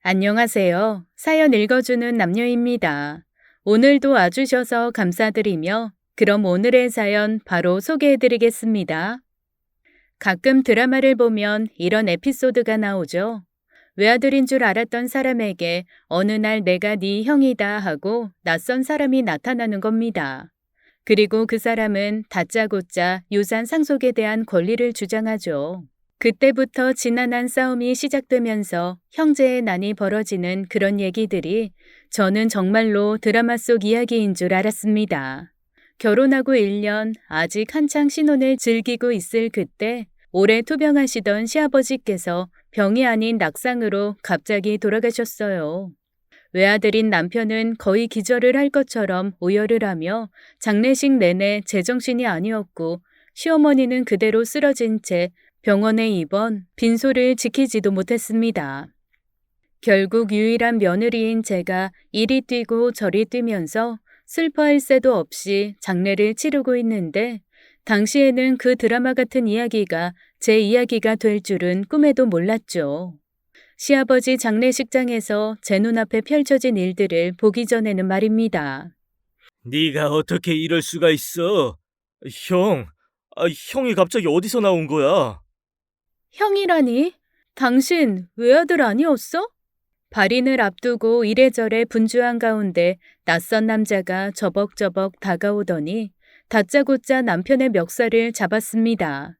안녕하세요. 사연 읽어주는 남녀입니다. 오늘도 와주셔서 감사드리며, 그럼 오늘의 사연 바로 소개해드리겠습니다. 가끔 드라마를 보면 이런 에피소드가 나오죠. 외아들인 줄 알았던 사람에게 어느 날 내가 네 형이다 하고 낯선 사람이 나타나는 겁니다. 그리고 그 사람은 다짜고짜 유산 상속에 대한 권리를 주장하죠. 그때부터 지난한 싸움이 시작되면서 형제의 난이 벌어지는 그런 얘기들이 저는 정말로 드라마 속 이야기인 줄 알았습니다. 결혼하고 1년, 아직 한창 신혼을 즐기고 있을 그때 오래 투병하시던 시아버지께서 병이 아닌 낙상으로 갑자기 돌아가셨어요. 외아들인 남편은 거의 기절을 할 것처럼 오열을 하며 장례식 내내 제정신이 아니었고, 시어머니는 그대로 쓰러진 채 병원에 입원, 빈소를 지키지도 못했습니다. 결국 유일한 며느리인 제가 이리 뛰고 저리 뛰면서 슬퍼할 새도 없이 장례를 치르고 있는데, 당시에는 그 드라마 같은 이야기가 제 이야기가 될 줄은 꿈에도 몰랐죠. 시아버지 장례식장에서 제 눈앞에 펼쳐진 일들을 보기 전에는 말입니다. 네가 어떻게 이럴 수가 있어? 형, 형이 갑자기 어디서 나온 거야? 형이라니? 당신 외아들 아니었어? 발인을 앞두고 이래저래 분주한 가운데 낯선 남자가 저벅저벅 다가오더니 다짜고짜 남편의 멱살을 잡았습니다.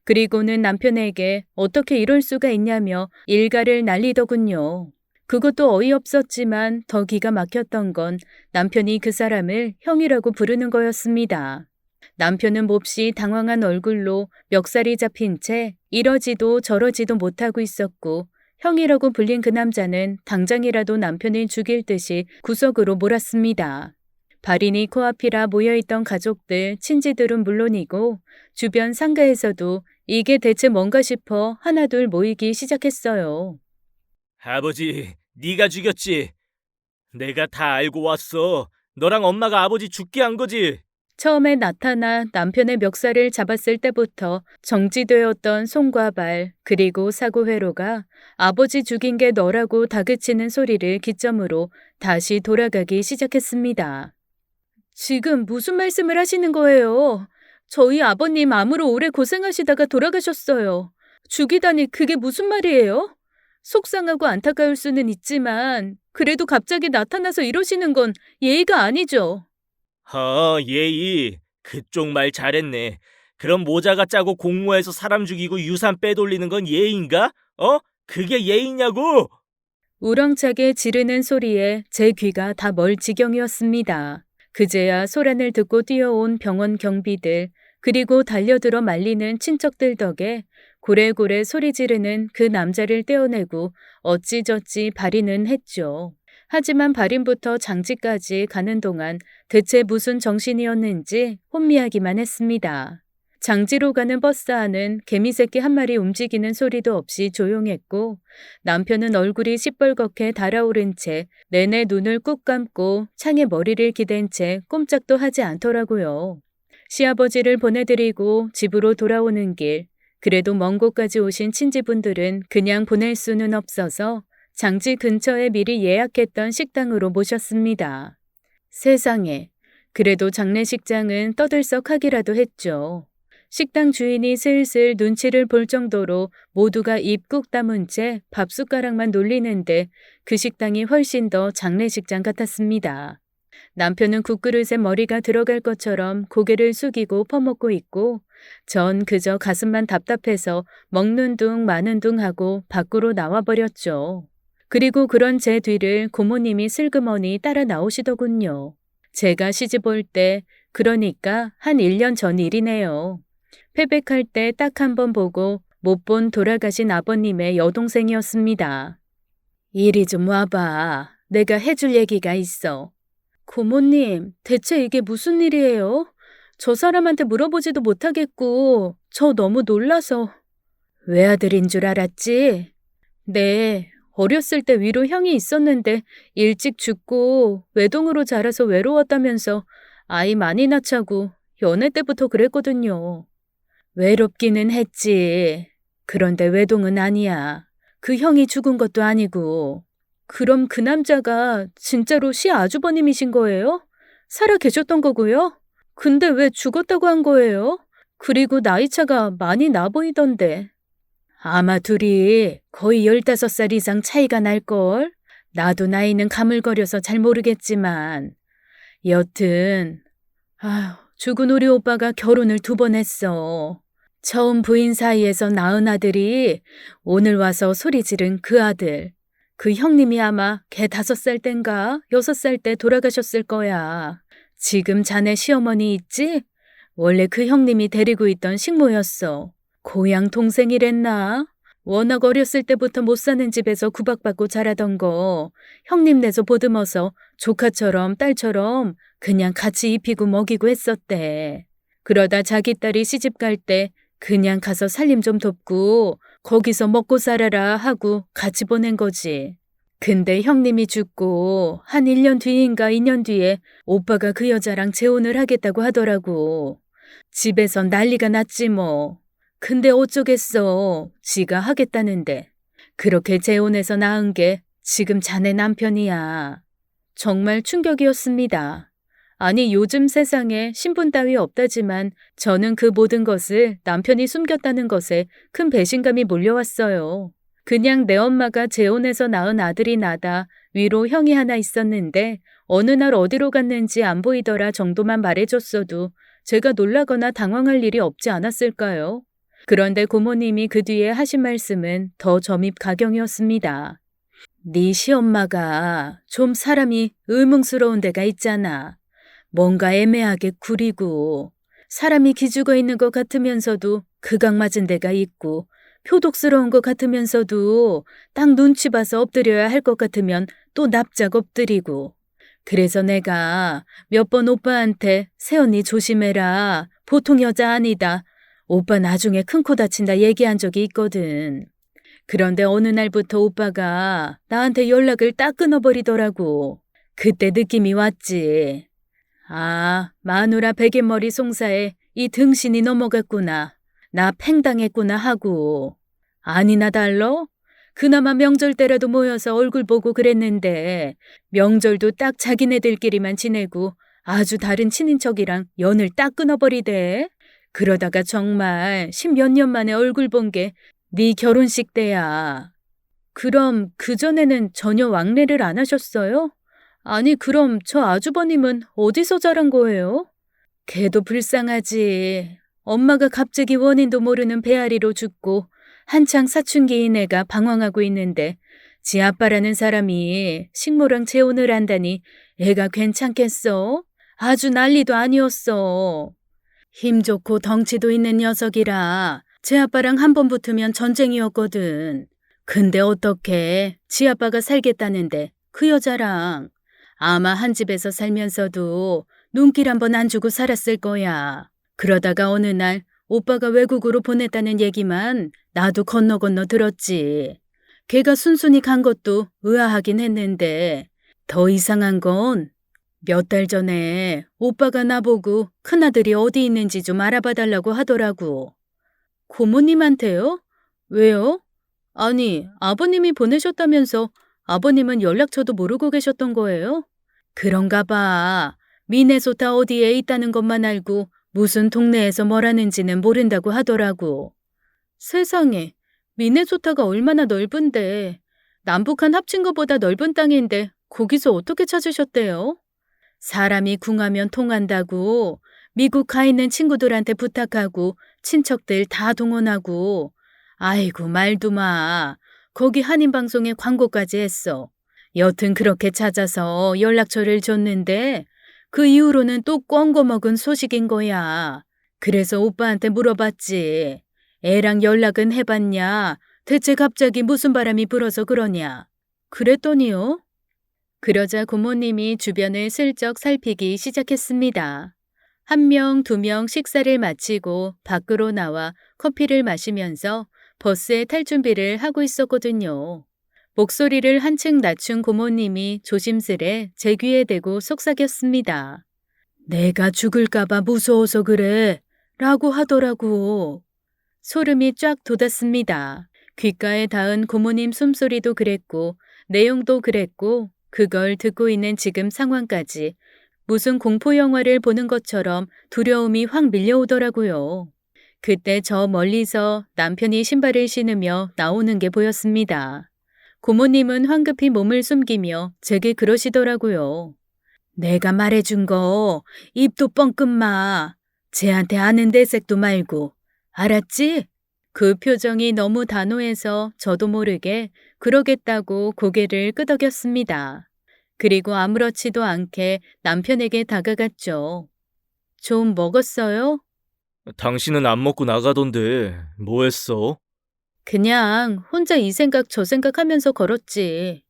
그리고는 남편에게 어떻게 이럴 수가 있냐며 일가를 날리더군요. 그것도 어이없었지만 더 기가 막혔던 건 남편이 그 사람을 형이라고 부르는 거였습니다. 남편은 몹시 당황한 얼굴로 멱살이 잡힌 채 이러지도 저러지도 못하고 있었고, 형이라고 불린 그 남자는 당장이라도 남편을 죽일 듯이 구석으로 몰았습니다. 발인이 코앞이라 모여있던 가족들, 친지들은 물론이고 주변 상가에서도 이게 대체 뭔가 싶어 하나둘 모이기 시작했어요. 아버지, 네가 죽였지? 내가 다 알고 왔어. 너랑 엄마가 아버지 죽게 한 거지? 처음에 나타나 남편의 멱살을 잡았을 때부터 정지되었던 손과 발, 그리고 사고 회로가 아버지 죽인 게 너라고 다그치는 소리를 기점으로 다시 돌아가기 시작했습니다. 지금 무슨 말씀을 하시는 거예요? 저희 아버님 암으로 오래 고생하시다가 돌아가셨어요. 죽이다니 그게 무슨 말이에요? 속상하고 안타까울 수는 있지만 그래도 갑자기 나타나서 이러시는 건 예의가 아니죠. 예의. 그쪽 말 잘했네. 그럼 모자가 짜고 공모해서 사람 죽이고 유산 빼돌리는 건 예의인가? 그게 예의냐고? 우렁차게 지르는 소리에 제 귀가 다 멀 지경이었습니다. 그제야 소란을 듣고 뛰어온 병원 경비들, 그리고 달려들어 말리는 친척들 덕에 고래고래 소리 지르는 그 남자를 떼어내고 어찌저찌 발인은 했죠. 하지만 발인부터 장지까지 가는 동안 대체 무슨 정신이었는지 혼미하기만 했습니다. 장지로 가는 버스 안은 개미새끼 한 마리 움직이는 소리도 없이 조용했고, 남편은 얼굴이 시뻘겋게 달아오른 채 내내 눈을 꾹 감고 창에 머리를 기댄 채 꼼짝도 하지 않더라고요. 시아버지를 보내드리고 집으로 돌아오는 길, 그래도 먼 곳까지 오신 친지분들은 그냥 보낼 수는 없어서 장지 근처에 미리 예약했던 식당으로 모셨습니다. 세상에, 그래도 장례식장은 떠들썩하기라도 했죠. 식당 주인이 슬슬 눈치를 볼 정도로 모두가 입 꾹 다문 채 밥숟가락만 놀리는데 그 식당이 훨씬 더 장례식장 같았습니다. 남편은 국그릇에 머리가 들어갈 것처럼 고개를 숙이고 퍼먹고 있고, 전 그저 가슴만 답답해서 먹는 둥 마는 둥 하고 밖으로 나와버렸죠. 그리고 그런 제 뒤를 고모님이 슬그머니 따라 나오시더군요. 제가 시집 올 때, 그러니까 한 1년 전 일이네요. 패백할 때 딱 한 번 보고 못 본 돌아가신 아버님의 여동생이었습니다. 이리 좀 와봐. 내가 해줄 얘기가 있어. 고모님, 대체 이게 무슨 일이에요? 저 사람한테 물어보지도 못하겠고, 저 너무 놀라서. 외아들인 줄 알았지? 네, 어렸을 때 위로 형이 있었는데 일찍 죽고 외동으로 자라서 외로웠다면서 아이 많이 낳자고 연애 때부터 그랬거든요. 외롭기는 했지. 그런데 외동은 아니야. 그 형이 죽은 것도 아니고. 그럼 그 남자가 진짜로 시아주버님이신 거예요? 살아 계셨던 거고요? 근데 왜 죽었다고 한 거예요? 그리고 나이차가 많이 나 보이던데. 아마 둘이 거의 15살 이상 차이가 날걸? 나도 나이는 가물거려서 잘 모르겠지만. 여튼, 죽은 우리 오빠가 결혼을 2번 했어. 처음 부인 사이에서 낳은 아들이 오늘 와서 소리 지른 그 아들. 그 형님이 아마 걔 5살 땐가 6살 때 돌아가셨을 거야. 지금 자네 시어머니 있지? 원래 그 형님이 데리고 있던 식모였어. 고향 동생이랬나? 워낙 어렸을 때부터 못 사는 집에서 구박받고 자라던 거 형님 내서 보듬어서 조카처럼 딸처럼 그냥 같이 입히고 먹이고 했었대. 그러다 자기 딸이 시집 갈 때 그냥 가서 살림 좀 돕고 거기서 먹고 살아라 하고 같이 보낸 거지. 근데 형님이 죽고 한 1년 뒤인가 2년 뒤에 오빠가 그 여자랑 재혼을 하겠다고 하더라고. 집에선 난리가 났지 뭐. 근데 어쩌겠어. 지가 하겠다는데. 그렇게 재혼해서 낳은 게 지금 자네 남편이야. 정말 충격이었습니다. 아니 요즘 세상에 신분 따위 없다지만 저는 그 모든 것을 남편이 숨겼다는 것에 큰 배신감이 몰려왔어요. 그냥 내 엄마가 재혼해서 낳은 아들이 나다 위로 형이 하나 있었는데 어느 날 어디로 갔는지 안 보이더라 정도만 말해줬어도 제가 놀라거나 당황할 일이 없지 않았을까요? 그런데 고모님이 그 뒤에 하신 말씀은 더 점입가경이었습니다. 네 시엄마가 좀 사람이 의문스러운 데가 있잖아. 뭔가 애매하게 구리고 사람이 기죽어 있는 것 같으면서도 극악 맞은 데가 있고 표독스러운 것 같으면서도 딱 눈치 봐서 엎드려야 할 것 같으면 또 납작 엎드리고. 그래서 내가 몇 번 오빠한테 새언니 조심해라. 보통 여자 아니다. 오빠 나중에 큰 코 다친다 얘기한 적이 있거든. 그런데 어느 날부터 오빠가 나한테 연락을 딱 끊어버리더라고. 그때 느낌이 왔지. 아, 마누라 베갯머리 송사에 이 등신이 넘어갔구나. 나 팽당했구나 하고. 아니나 달러? 그나마 명절 때라도 모여서 얼굴 보고 그랬는데 명절도 딱 자기네들끼리만 지내고 아주 다른 친인척이랑 연을 딱 끊어버리대. 그러다가 정말 10몇 년 만에 얼굴 본 게 네 결혼식 때야. 그럼 그전에는 전혀 왕래를 안 하셨어요? 아니 그럼 저 아주버님은 어디서 자란 거예요? 걔도 불쌍하지. 엄마가 갑자기 원인도 모르는 배앓이로 죽고 한창 사춘기인 애가 방황하고 있는데 지 아빠라는 사람이 식모랑 재혼을 한다니 애가 괜찮겠어? 아주 난리도 아니었어. 힘 좋고 덩치도 있는 녀석이라 제 아빠랑 한 번 붙으면 전쟁이었거든. 근데 어떻게 지 아빠가 살겠다는데 그 여자랑 아마 한 집에서 살면서도 눈길 한 번 안 주고 살았을 거야. 그러다가 어느 날 오빠가 외국으로 보냈다는 얘기만 나도 건너 들었지. 걔가 순순히 간 것도 의아하긴 했는데 더 이상한 건 몇 달 전에 오빠가 나보고 큰아들이 어디 있는지 좀 알아봐 달라고 하더라고. 고모님한테요? 왜요? 아니, 아버님이 보내셨다면서 아버님은 연락처도 모르고 계셨던 거예요? 그런가 봐. 미네소타 어디에 있다는 것만 알고 무슨 동네에서 뭘 하는지는 모른다고 하더라고. 세상에, 미네소타가 얼마나 넓은데. 남북한 합친 것보다 넓은 땅인데 거기서 어떻게 찾으셨대요? 사람이 궁하면 통한다고 미국 가 있는 친구들한테 부탁하고 친척들 다 동원하고 아이고 말도 마. 거기 한인방송에 광고까지 했어. 여튼 그렇게 찾아서 연락처를 줬는데 그 이후로는 또 꽝거 먹은 소식인 거야. 그래서 오빠한테 물어봤지. 애랑 연락은 해봤냐? 대체 갑자기 무슨 바람이 불어서 그러냐? 그랬더니요. 그러자 고모님이 주변을 슬쩍 살피기 시작했습니다. 1명, 2명 식사를 마치고 밖으로 나와 커피를 마시면서 버스에 탈 준비를 하고 있었거든요. 목소리를 한층 낮춘 고모님이 조심스레 제 귀에 대고 속삭였습니다. 내가 죽을까봐 무서워서 그래 라고 하더라고. 소름이 쫙 돋았습니다. 귓가에 닿은 고모님 숨소리도 그랬고 내용도 그랬고 그걸 듣고 있는 지금 상황까지 무슨 공포 영화를 보는 것처럼 두려움이 확 밀려오더라고요. 그때 저 멀리서 남편이 신발을 신으며 나오는 게 보였습니다. 고모님은 황급히 몸을 숨기며 제게 그러시더라고요. 내가 말해준 거 입도 뻥끗 마. 쟤한테 아는 내색도 말고. 알았지? 그 표정이 너무 단호해서 저도 모르게 그러겠다고 고개를 끄덕였습니다. 그리고 아무렇지도 않게 남편에게 다가갔죠. 좀 먹었어요? 당신은 안 먹고 나가던데 뭐 했어? 그냥 혼자 이 생각 저 생각하면서 걸었지.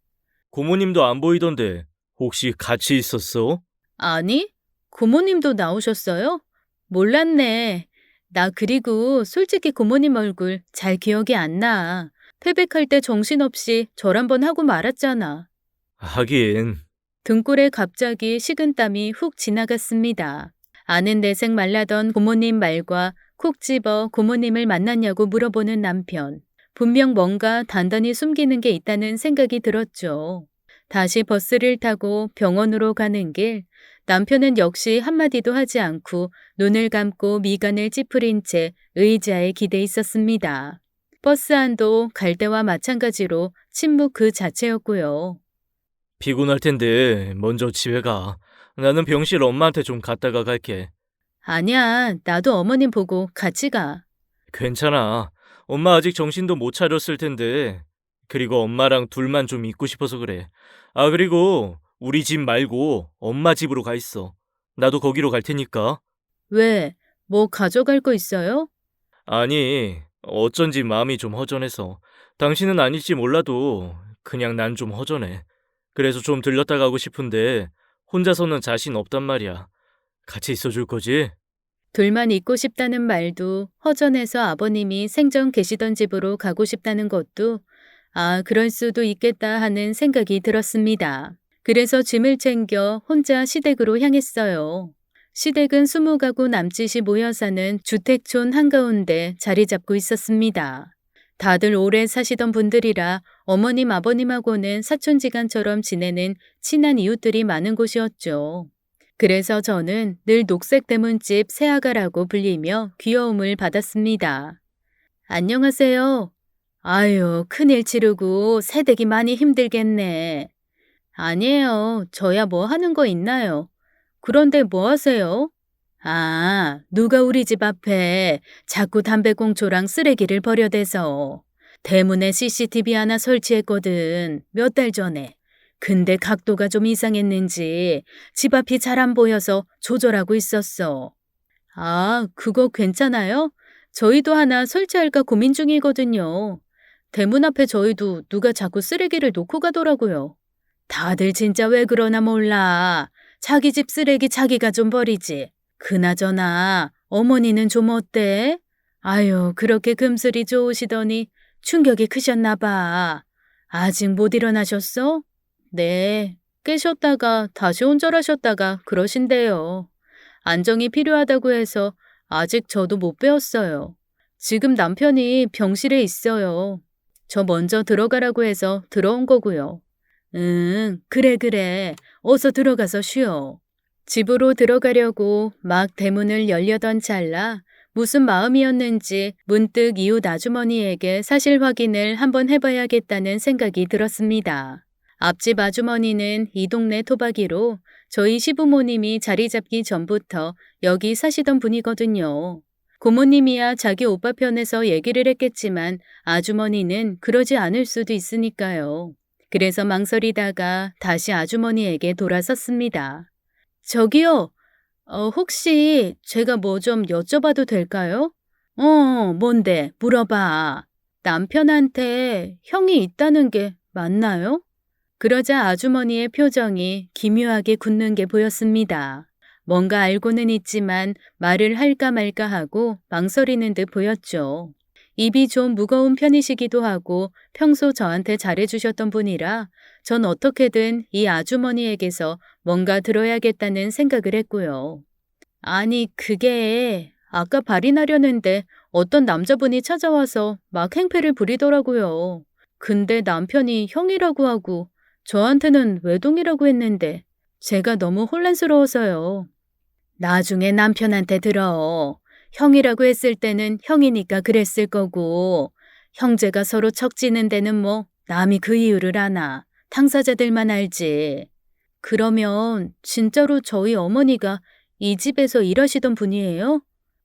고모님도 안 보이던데 혹시 같이 있었어? 아니? 고모님도 나오셨어요? 몰랐네. 나 그리고 솔직히 고모님 얼굴 잘 기억이 안 나. 패백할 때 정신없이 절 한번 하고 말았잖아. 하긴 등골에 갑자기 식은땀이 훅 지나갔습니다. 아는 내색 말라던 고모님 말과 콕 집어 고모님을 만났냐고 물어보는 남편. 분명 뭔가 단단히 숨기는 게 있다는 생각이 들었죠. 다시 버스를 타고 병원으로 가는 길, 남편은 역시 한마디도 하지 않고 눈을 감고 미간을 찌푸린 채 의자에 기대 있었습니다. 버스 안도 갈 때와 마찬가지로 침묵 그 자체였고요. 피곤할 텐데 먼저 집에 가. 나는 병실 엄마한테 좀 갔다가 갈게. 아니야, 나도 어머님 보고 같이 가. 괜찮아. 엄마 아직 정신도 못 차렸을 텐데. 그리고 엄마랑 둘만 좀 있고 싶어서 그래. 아, 그리고 우리 집 말고 엄마 집으로 가 있어. 나도 거기로 갈 테니까. 왜? 뭐 가져갈 거 있어요? 아니, 어쩐지 마음이 좀 허전해서. 당신은 아닐지 몰라도 그냥 난 좀 허전해. 그래서 좀 들렀다 가고 싶은데 혼자서는 자신 없단 말이야. 같이 있어줄 거지? 둘만 있고 싶다는 말도 허전해서 아버님이 생전 계시던 집으로 가고 싶다는 것도 그럴 수도 있겠다 하는 생각이 들었습니다. 그래서 짐을 챙겨 혼자 시댁으로 향했어요. 시댁은 20가구 남짓이 모여 사는 주택촌 한가운데 자리 잡고 있었습니다. 다들 오래 사시던 분들이라 어머님 아버님하고는 사촌지간처럼 지내는 친한 이웃들이 많은 곳이었죠. 그래서 저는 늘 녹색 대문집 새아가라고 불리며 귀여움을 받았습니다. 안녕하세요. 아유, 큰일 치르고 새댁이 많이 힘들겠네. 아니에요. 저야 뭐 하는 거 있나요? 그런데 뭐 하세요? 누가 우리 집 앞에 자꾸 담배꽁초랑 쓰레기를 버려대서 대문에 CCTV 하나 설치했거든. 몇 달 전에. 근데 각도가 좀 이상했는지 집 앞이 잘 안 보여서 조절하고 있었어. 그거 괜찮아요? 저희도 하나 설치할까 고민 중이거든요. 대문 앞에 저희도 누가 자꾸 쓰레기를 놓고 가더라고요. 다들 진짜 왜 그러나 몰라. 자기 집 쓰레기 자기가 좀 버리지. 그나저나 어머니는 좀 어때? 아유, 그렇게 금슬이 좋으시더니 충격이 크셨나 봐. 아직 못 일어나셨어? 네, 깨셨다가 다시 혼절하셨다가 그러신대요. 안정이 필요하다고 해서 아직 저도 못 배웠어요. 지금 남편이 병실에 있어요. 저 먼저 들어가라고 해서 들어온 거고요. 응, 그래. 어서 들어가서 쉬어. 집으로 들어가려고 막 대문을 열려던 찰나 무슨 마음이었는지 문득 이웃 아주머니에게 사실 확인을 한번 해봐야겠다는 생각이 들었습니다. 앞집 아주머니는 이 동네 토박이로 저희 시부모님이 자리 잡기 전부터 여기 사시던 분이거든요. 고모님이야 자기 오빠 편에서 얘기를 했겠지만 아주머니는 그러지 않을 수도 있으니까요. 그래서 망설이다가 다시 아주머니에게 돌아섰습니다. 저기요, 혹시 제가 뭐 좀 여쭤봐도 될까요? 뭔데? 물어봐. 남편한테 형이 있다는 게 맞나요? 그러자 아주머니의 표정이 기묘하게 굳는 게 보였습니다. 뭔가 알고는 있지만 말을 할까 말까 하고 망설이는 듯 보였죠. 입이 좀 무거운 편이시기도 하고 평소 저한테 잘해주셨던 분이라 전 어떻게든 이 아주머니에게서 뭔가 들어야겠다는 생각을 했고요. 아니, 그게 아까 발인하려는데 어떤 남자분이 찾아와서 막 행패를 부리더라고요. 근데 남편이 형이라고 하고 저한테는 외동이라고 했는데 제가 너무 혼란스러워서요. 나중에 남편한테 들어. 형이라고 했을 때는 형이니까 그랬을 거고, 형제가 서로 척지는 데는 뭐 남이 그 이유를 아나. 당사자들만 알지. 그러면 진짜로 저희 어머니가 이 집에서 일하시던 분이에요?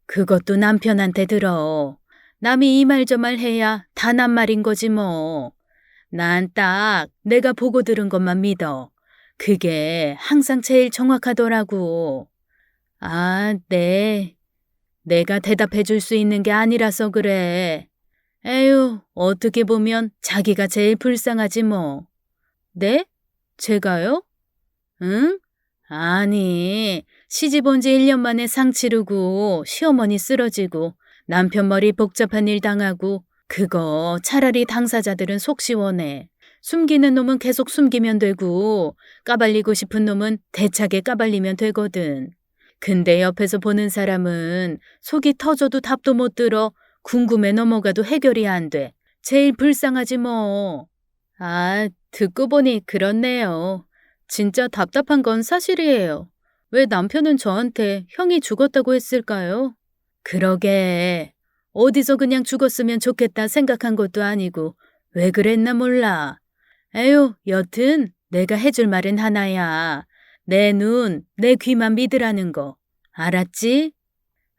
그것도 남편한테 들어. 남이 이 말 저 말 해야 다 낱말인 거지 뭐. 난 딱 내가 보고 들은 것만 믿어. 그게 항상 제일 정확하더라고. 아, 네. 내가 대답해 줄 수 있는 게 아니라서 그래. 에휴, 어떻게 보면 자기가 제일 불쌍하지 뭐. 네? 제가요? 응? 아니, 시집 온 지 1년 만에 상 치르고 시어머니 쓰러지고 남편 머리 복잡한 일 당하고 그거 차라리 당사자들은 속 시원해. 숨기는 놈은 계속 숨기면 되고 까발리고 싶은 놈은 대차게 까발리면 되거든. 근데 옆에서 보는 사람은 속이 터져도 답도 못 들어 궁금해 넘어가도 해결이 안 돼. 제일 불쌍하지 뭐. 아, 듣고 보니 그렇네요. 진짜 답답한 건 사실이에요. 왜 남편은 저한테 형이 죽었다고 했을까요? 그러게. 어디서 그냥 죽었으면 좋겠다 생각한 것도 아니고 왜 그랬나 몰라. 에휴, 여튼 내가 해줄 말은 하나야. 내 눈, 내 귀만 믿으라는 거. 알았지?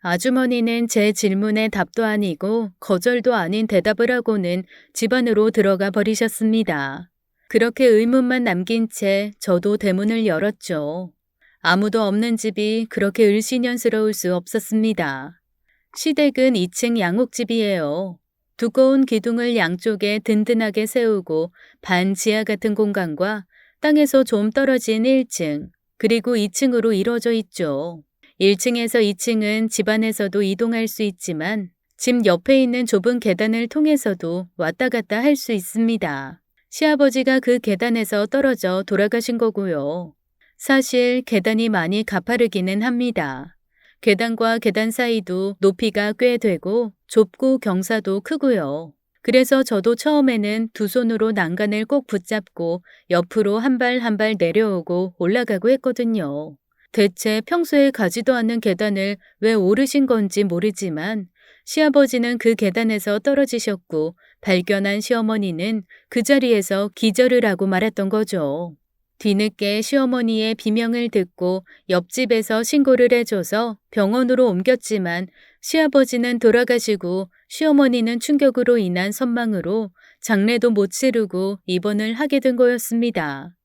아주머니는 제 질문에 답도 아니고 거절도 아닌 대답을 하고는 집 안으로 들어가 버리셨습니다. 그렇게 의문만 남긴 채 저도 대문을 열었죠. 아무도 없는 집이 그렇게 을씨년스러울 수 없었습니다. 시댁은 2층 양옥집이에요. 두꺼운 기둥을 양쪽에 든든하게 세우고 반 지하 같은 공간과 땅에서 좀 떨어진 1층, 그리고 2층으로 이루어져 있죠. 1층에서 2층은 집 안에서도 이동할 수 있지만 집 옆에 있는 좁은 계단을 통해서도 왔다 갔다 할 수 있습니다. 시아버지가 그 계단에서 떨어져 돌아가신 거고요. 사실 계단이 많이 가파르기는 합니다. 계단과 계단 사이도 높이가 꽤 되고 좁고 경사도 크고요. 그래서 저도 처음에는 두 손으로 난간을 꼭 붙잡고 옆으로 한 발 한 발 내려오고 올라가고 했거든요. 대체 평소에 가지도 않는 계단을 왜 오르신 건지 모르지만 시아버지는 그 계단에서 떨어지셨고 발견한 시어머니는 그 자리에서 기절을 하고 말았던 거죠. 뒤늦게 시어머니의 비명을 듣고 옆집에서 신고를 해줘서 병원으로 옮겼지만 시아버지는 돌아가시고 시어머니는 충격으로 인한 선망으로 장례도 못 치르고 입원을 하게 된 거였습니다.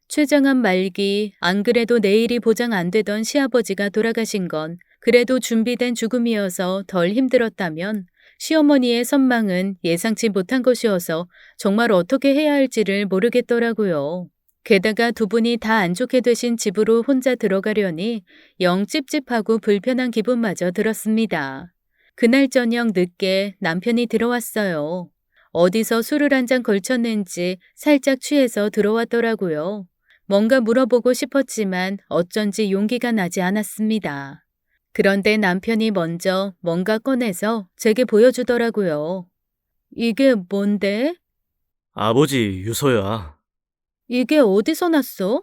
췌장암 말기, 안 그래도 내일이 보장 안 되던 시아버지가 돌아가신 건 그래도 준비된 죽음이어서 덜 힘들었다면 시어머니의 선망은 예상치 못한 것이어서 정말 어떻게 해야 할지를 모르겠더라고요. 게다가 두 분이 다 안 좋게 되신 집으로 혼자 들어가려니 영 찝찝하고 불편한 기분마저 들었습니다. 그날 저녁 늦게 남편이 들어왔어요. 어디서 술을 한 잔 걸쳤는지 살짝 취해서 들어왔더라고요. 뭔가 물어보고 싶었지만 어쩐지 용기가 나지 않았습니다. 그런데 남편이 먼저 뭔가 꺼내서 제게 보여주더라고요. 이게 뭔데? 아버지 유서야. 이게 어디서 났어?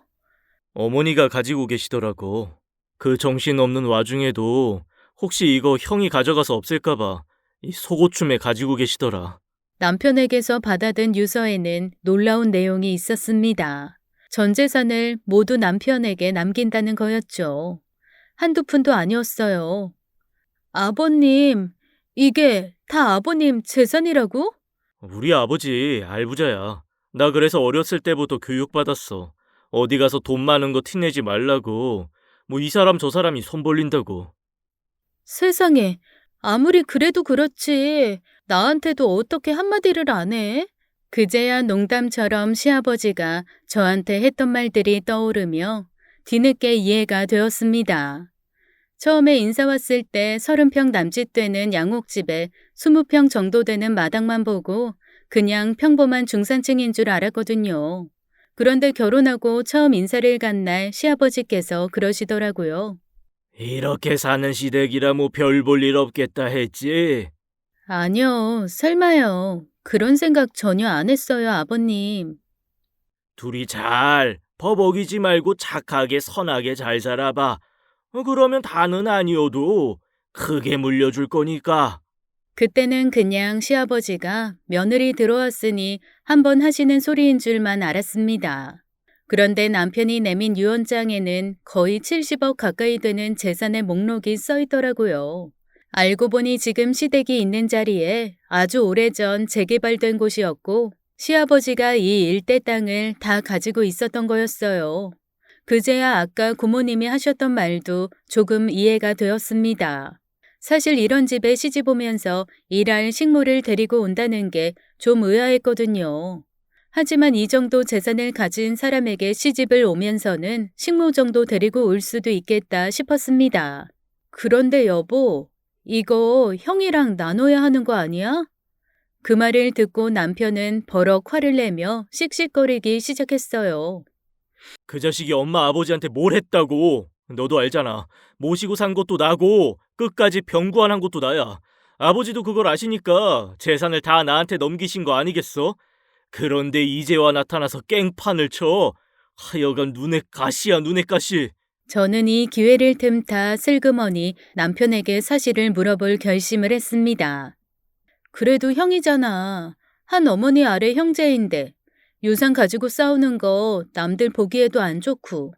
어머니가 가지고 계시더라고. 그 정신없는 와중에도 혹시 이거 형이 가져가서 없앨까봐 이 속옷춤에 가지고 계시더라. 남편에게서 받아든 유서에는 놀라운 내용이 있었습니다. 전 재산을 모두 남편에게 남긴다는 거였죠. 한두 푼도 아니었어요. 아버님, 이게 다 아버님 재산이라고? 우리 아버지 알부자야. 나 그래서 어렸을 때부터 교육받았어. 어디 가서 돈 많은 거 티내지 말라고. 뭐 이 사람 저 사람이 손 벌린다고. 세상에, 아무리 그래도 그렇지. 나한테도 어떻게 한마디를 안 해? 그제야 농담처럼 시아버지가 저한테 했던 말들이 떠오르며 뒤늦게 이해가 되었습니다. 처음에 인사 왔을 때 30평 남짓 되는 양옥집에 20평 정도 되는 마당만 보고 그냥 평범한 중산층인 줄 알았거든요. 그런데 결혼하고 처음 인사를 간 날 시아버지께서 그러시더라고요. 이렇게 사는 시댁이라 뭐 별 볼 일 없겠다 했지. 아니요, 설마요. 그런 생각 전혀 안 했어요, 아버님. 둘이 잘 버벅이지 말고 착하게 선하게 잘 살아봐. 그러면 다는 아니어도 크게 물려줄 거니까. 그때는 그냥 시아버지가 며느리 들어왔으니 한번 하시는 소리인 줄만 알았습니다. 그런데 남편이 내민 유언장에는 거의 70억 가까이 되는 재산의 목록이 써 있더라고요. 알고 보니 지금 시댁이 있는 자리에 아주 오래전 재개발된 곳이었고 시아버지가 이 일대 땅을 다 가지고 있었던 거였어요. 그제야 아까 고모님이 하셨던 말도 조금 이해가 되었습니다. 사실 이런 집에 시집 오면서 일할 식모를 데리고 온다는 게 좀 의아했거든요. 하지만 이 정도 재산을 가진 사람에게 시집을 오면서는 식모 정도 데리고 올 수도 있겠다 싶었습니다. 그런데 여보, 이거 형이랑 나눠야 하는 거 아니야? 그 말을 듣고 남편은 버럭 화를 내며 씩씩거리기 시작했어요. 그 자식이 엄마 아버지한테 뭘 했다고. 너도 알잖아. 모시고 산 것도 나고 끝까지 병구안한 것도 나야. 아버지도 그걸 아시니까 재산을 다 나한테 넘기신 거 아니겠어? 그런데 이제와 나타나서 깽판을 쳐. 하여간 눈에 가시야, 눈에 가시. 저는 이 기회를 틈타 슬그머니 남편에게 사실을 물어볼 결심을 했습니다. 그래도 형이잖아. 한 어머니 아래 형제인데 유산 가지고 싸우는 거 남들 보기에도 안 좋고.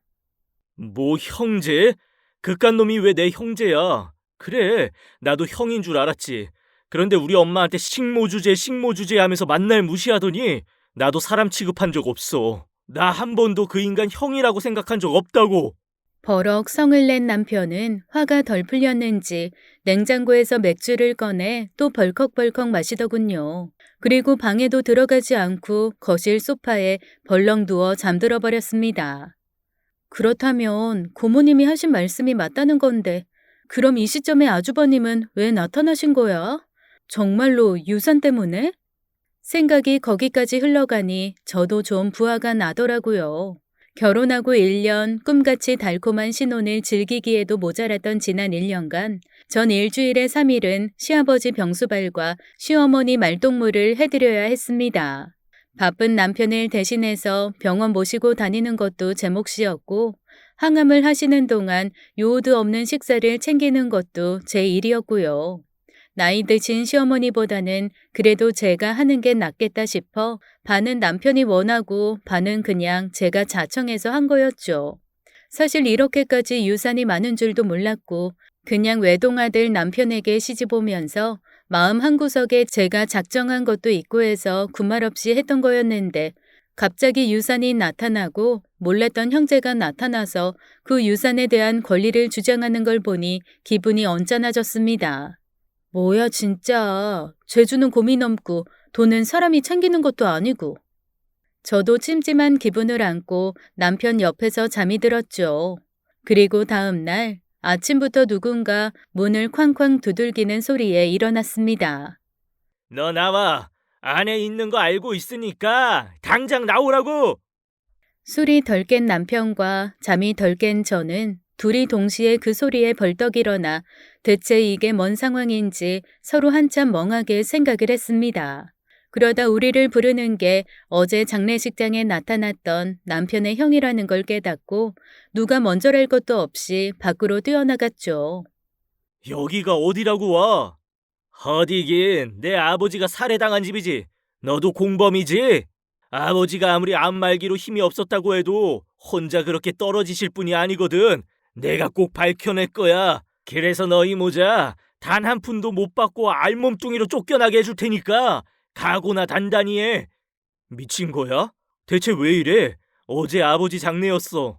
뭐 형제? 그깟 놈이 왜 내 형제야? 그래, 나도 형인 줄 알았지. 그런데 우리 엄마한테 식모주제 하면서 만날 무시하더니 나도 사람 취급한 적 없어. 나 한 번도 그 인간 형이라고 생각한 적 없다고. 버럭 성을 낸 남편은 화가 덜 풀렸는지 냉장고에서 맥주를 꺼내 또 벌컥벌컥 마시더군요. 그리고 방에도 들어가지 않고 거실 소파에 벌렁 누워 잠들어 버렸습니다. 그렇다면 고모님이 하신 말씀이 맞다는 건데 그럼 이 시점에 아주버님은 왜 나타나신 거야? 정말로 유산 때문에? 생각이 거기까지 흘러가니 저도 좀 부화가 나더라고요. 결혼하고 1년 꿈같이 달콤한 신혼을 즐기기에도 모자랐던 지난 1년간 전 일주일에 3일은 시아버지 병수발과 시어머니 말동무를 해드려야 했습니다. 바쁜 남편을 대신해서 병원 모시고 다니는 것도 제 몫이었고 항암을 하시는 동안 요오드 없는 식사를 챙기는 것도 제 일이었고요. 나이 드신 시어머니보다는 그래도 제가 하는 게 낫겠다 싶어 반은 남편이 원하고 반은 그냥 제가 자청해서 한 거였죠. 사실 이렇게까지 유산이 많은 줄도 몰랐고 그냥 외동아들 남편에게 시집 오면서 마음 한구석에 제가 작정한 것도 있고 해서 군말 없이 했던 거였는데 갑자기 유산이 나타나고 몰랐던 형제가 나타나서 그 유산에 대한 권리를 주장하는 걸 보니 기분이 언짢아졌습니다. 뭐야 진짜. 죄주는 곰이 넘고 돈은 사람이 챙기는 것도 아니고. 저도 찜찜한 기분을 안고 남편 옆에서 잠이 들었죠. 그리고 다음 날 아침부터 누군가 문을 쾅쾅 두들기는 소리에 일어났습니다. 너 나와. 안에 있는 거 알고 있으니까 당장 나오라고. 술이 덜 깬 남편과 잠이 덜 깬 저는 둘이 동시에 그 소리에 벌떡 일어나 대체 이게 뭔 상황인지 서로 한참 멍하게 생각을 했습니다. 그러다 우리를 부르는 게 어제 장례식장에 나타났던 남편의 형이라는 걸 깨닫고 누가 먼저랄 것도 없이 밖으로 뛰어나갔죠. 여기가 어디라고 와? 어디긴 내 아버지가 살해당한 집이지. 너도 공범이지? 아버지가 아무리 암말기로 힘이 없었다고 해도 혼자 그렇게 떨어지실 분이 아니거든. 내가 꼭 밝혀낼 거야. 그래서 너 이모자 단 한 푼도 못 받고 알몸뚱이로 쫓겨나게 해줄 테니까 각오나 단단히 해. 미친 거야? 대체 왜 이래? 어제 아버지 장례였어.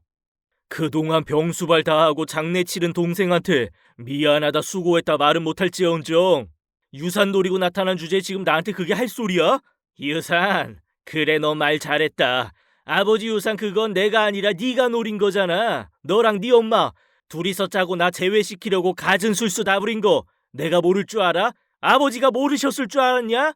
그동안 병수발 다 하고 장례 치른 동생한테 미안하다 수고했다 말은 못할지언정 유산 노리고 나타난 주제에 지금 나한테 그게 할 소리야? 유산, 그래 너 말 잘했다. 아버지 유산 그건 내가 아니라 네가 노린 거잖아. 너랑 네 엄마 둘이서 짜고 나 제외시키려고 갖은 술수 다 부린 거 내가 모를 줄 알아? 아버지가 모르셨을 줄 알았냐?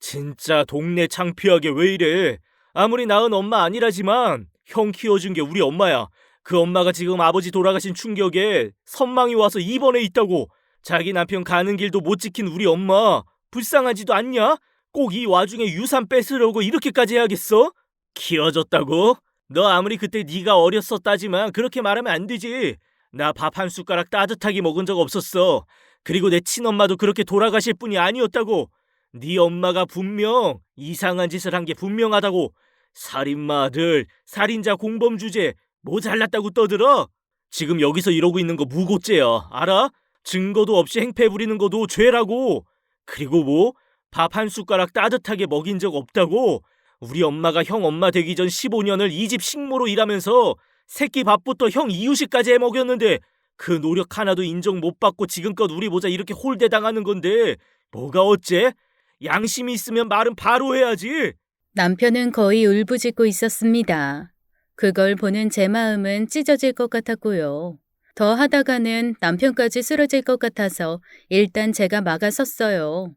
진짜 동네 창피하게 왜 이래. 아무리 낳은 엄마 아니라지만 형 키워준 게 우리 엄마야. 그 엄마가 지금 아버지 돌아가신 충격에 선망이 와서 입원해 있다고. 자기 남편 가는 길도 못 지킨 우리 엄마 불쌍하지도 않냐? 꼭 이 와중에 유산 뺏으려고 이렇게까지 해야겠어? 키워줬다고? 너 아무리 그때 네가 어렸었다지만 그렇게 말하면 안 되지. 나 밥 한 숟가락 따뜻하게 먹은 적 없었어. 그리고 내 친엄마도 그렇게 돌아가실 분이 아니었다고. 네 엄마가 분명 이상한 짓을 한 게 분명하다고. 살인마 아들, 살인자 공범 주제, 뭐 잘났다고 떠들어? 지금 여기서 이러고 있는 거 무고죄야. 알아? 증거도 없이 행패 부리는 것도 죄라고. 그리고 뭐? 밥 한 숟가락 따뜻하게 먹인 적 없다고? 우리 엄마가 형 엄마 되기 전 15년을 이 집 식모로 일하면서 새끼 밥부터 형 이유식까지 해 먹였는데 그 노력 하나도 인정 못 받고 지금껏 우리 모자 이렇게 홀대당하는 건데 뭐가 어째? 양심이 있으면 말은 바로 해야지. 남편은 거의 울부짖고 있었습니다. 그걸 보는 제 마음은 찢어질 것 같았고요. 더 하다가는 남편까지 쓰러질 것 같아서 일단 제가 막아섰어요.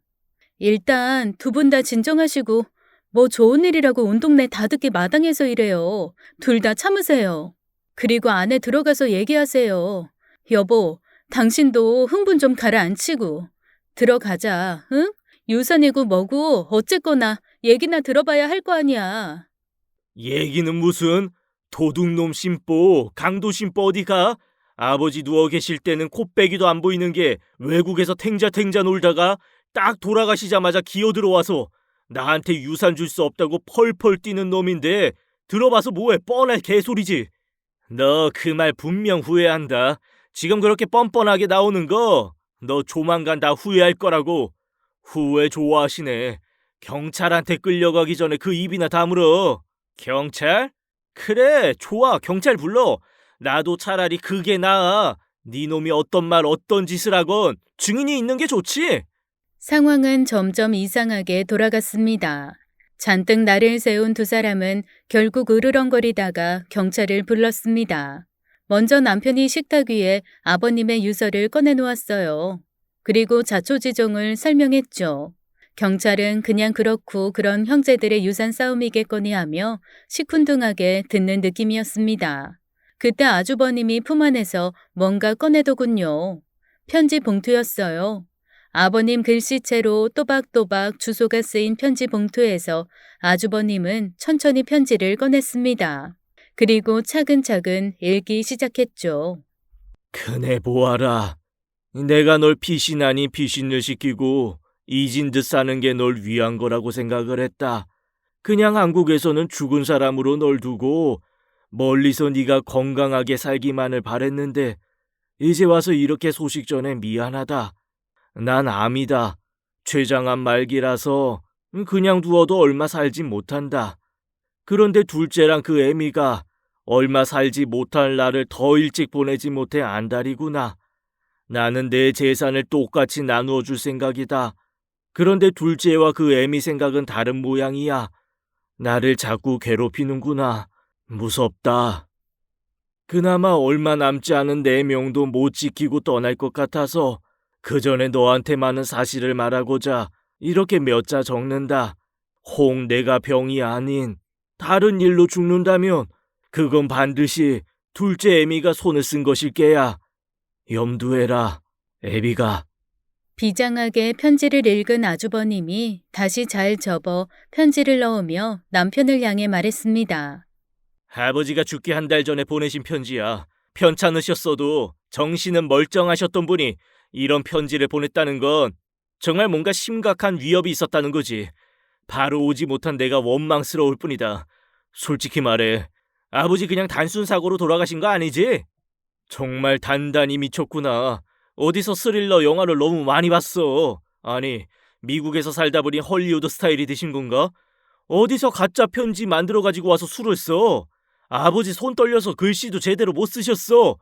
일단 두 분 다 진정하시고 뭐 좋은 일이라고 온 동네 다 듣기 마당에서 이래요. 둘 다 참으세요. 그리고 안에 들어가서 얘기하세요. 여보, 당신도 흥분 좀 가라앉히고. 들어가자, 응? 유산이고 뭐고 어쨌거나 얘기나 들어봐야 할 거 아니야. 얘기는 무슨? 도둑놈 심보, 강도 심보 어디가? 아버지 누워 계실 때는 코빼기도 안 보이는 게 외국에서 탱자탱자 놀다가 딱 돌아가시자마자 기어 들어와서 나한테 유산 줄 수 없다고 펄펄 뛰는 놈인데 들어봐서 뭐해 뻔할 개소리지. 너 그 말 분명 후회한다. 지금 그렇게 뻔뻔하게 나오는 거 너 조만간 다 후회할 거라고. 후회 좋아하시네. 경찰한테 끌려가기 전에 그 입이나 다물어. 경찰? 그래, 좋아. 경찰 불러. 나도 차라리 그게 나아. 네 놈이 어떤 말 어떤 짓을 하건 증인이 있는 게 좋지. 상황은 점점 이상하게 돌아갔습니다. 잔뜩 날을 세운 두 사람은 결국 으르렁거리다가 경찰을 불렀습니다. 먼저 남편이 식탁 위에 아버님의 유서를 꺼내놓았어요. 그리고 자초지종을 설명했죠. 경찰은 그냥 그렇고 그런 형제들의 유산 싸움이겠거니 하며 시큰둥하게 듣는 느낌이었습니다. 그때 아주버님이 품 안에서 뭔가 꺼내더군요. 편지 봉투였어요. 아버님 글씨체로 또박또박 주소가 쓰인 편지 봉투에서 아주버님은 천천히 편지를 꺼냈습니다. 그리고 차근차근 읽기 시작했죠. 그네 보아라. 내가 널 피신 아닌 피신을 시키고 잊은 듯 사는 게 널 위한 거라고 생각을 했다. 그냥 한국에서는 죽은 사람으로 널 두고 멀리서 네가 건강하게 살기만을 바랬는데 이제 와서 이렇게 소식 전해 미안하다. 난 암이다. 췌장암 말기라서 그냥 두어도 얼마 살지 못한다. 그런데 둘째랑 그 애미가 얼마 살지 못할 날을 더 일찍 보내지 못해 안달이구나. 나는 내 재산을 똑같이 나누어 줄 생각이다. 그런데 둘째와 그 애미 생각은 다른 모양이야. 나를 자꾸 괴롭히는구나. 무섭다. 그나마 얼마 남지 않은 내 명도 못 지키고 떠날 것 같아서 그 전에 너한테 많은 사실을 말하고자 이렇게 몇 자 적는다. 혹 내가 병이 아닌 다른 일로 죽는다면 그건 반드시 둘째 애미가 손을 쓴 것일 게야. 염두해라, 애비가. 비장하게 편지를 읽은 아주버님이 다시 잘 접어 편지를 넣으며 남편을 향해 말했습니다. 아버지가 죽기 한 달 전에 보내신 편지야. 편찮으셨어도 정신은 멀쩡하셨던 분이 이런 편지를 보냈다는 건 정말 뭔가 심각한 위협이 있었다는 거지. 바로 오지 못한 내가 원망스러울 뿐이다. 솔직히 말해, 아버지 그냥 단순 사고로 돌아가신 거 아니지? 정말 단단히 미쳤구나. 어디서 스릴러 영화를 너무 많이 봤어. 아니, 미국에서 살다 보니 헐리우드 스타일이 되신 건가? 어디서 가짜 편지 만들어 가지고 와서 술을 써? 아버지 손 떨려서 글씨도 제대로 못 쓰셨어.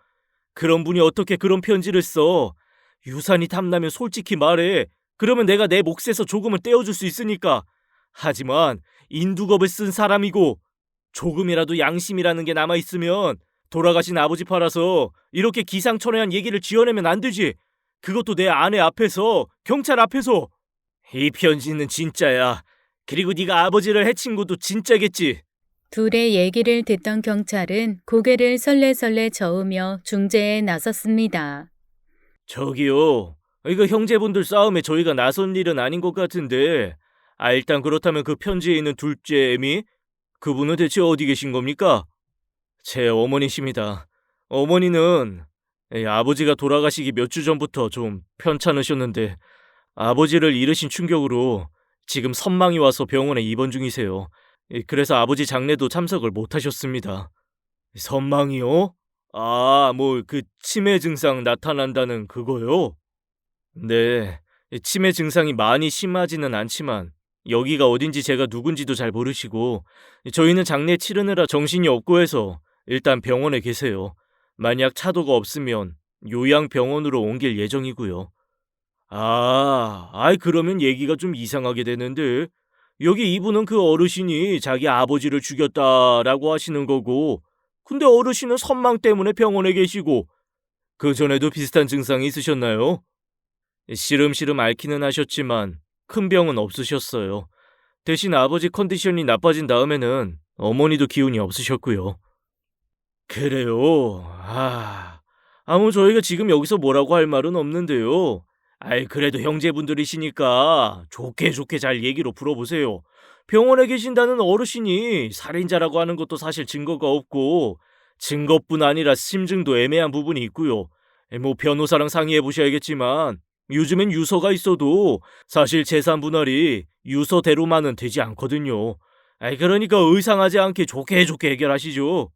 그런 분이 어떻게 그런 편지를 써? 유산이 탐나면 솔직히 말해. 그러면 내가 내 몫에서 조금은 떼어줄 수 있으니까. 하지만 인두겁을 쓴 사람이고 조금이라도 양심이라는 게 남아있으면 돌아가신 아버지 팔아서 이렇게 기상천외한 얘기를 지어내면 안 되지. 그것도 내 아내 앞에서, 경찰 앞에서. 이 편지는 진짜야. 그리고 네가 아버지를 해친 것도 진짜겠지. 둘의 얘기를 듣던 경찰은 고개를 설레설레 저으며 중재에 나섰습니다. 저기요. 이거 형제분들 싸움에 저희가 나선 일은 아닌 것 같은데 일단 그렇다면 그 편지에 있는 둘째 애미? 그분은 대체 어디 계신 겁니까? 제 어머니십니다. 어머니는 아버지가 돌아가시기 몇 주 전부터 좀 편찮으셨는데 아버지를 잃으신 충격으로 지금 선망이 와서 병원에 입원 중이세요. 그래서 아버지 장례도 참석을 못 하셨습니다. 선망이요? 뭐 그 치매 증상 나타난다는 그거요? 네. 치매 증상이 많이 심하지는 않지만 여기가 어딘지 제가 누군지도 잘 모르시고 저희는 장례 치르느라 정신이 없고 해서 일단 병원에 계세요. 만약 차도가 없으면 요양병원으로 옮길 예정이고요. 그러면 얘기가 좀 이상하게 되는데 여기 이분은 그 어르신이 자기 아버지를 죽였다라고 하시는 거고 근데 어르신은 선망 때문에 병원에 계시고 그전에도 비슷한 증상이 있으셨나요? 시름시름 앓기는 하셨지만 큰 병은 없으셨어요. 대신 아버지 컨디션이 나빠진 다음에는 어머니도 기운이 없으셨고요. 그래요. 저희가 지금 여기서 뭐라고 할 말은 없는데요. 그래도 형제분들이시니까 좋게 좋게 잘 얘기로 풀어보세요. 병원에 계신다는 어르신이 살인자라고 하는 것도 사실 증거가 없고 증거뿐 아니라 심증도 애매한 부분이 있고요. 뭐 변호사랑 상의해 보셔야겠지만 요즘엔 유서가 있어도 사실 재산 분할이 유서대로만은 되지 않거든요. 그러니까 의상하지 않게 좋게 좋게 해결하시죠.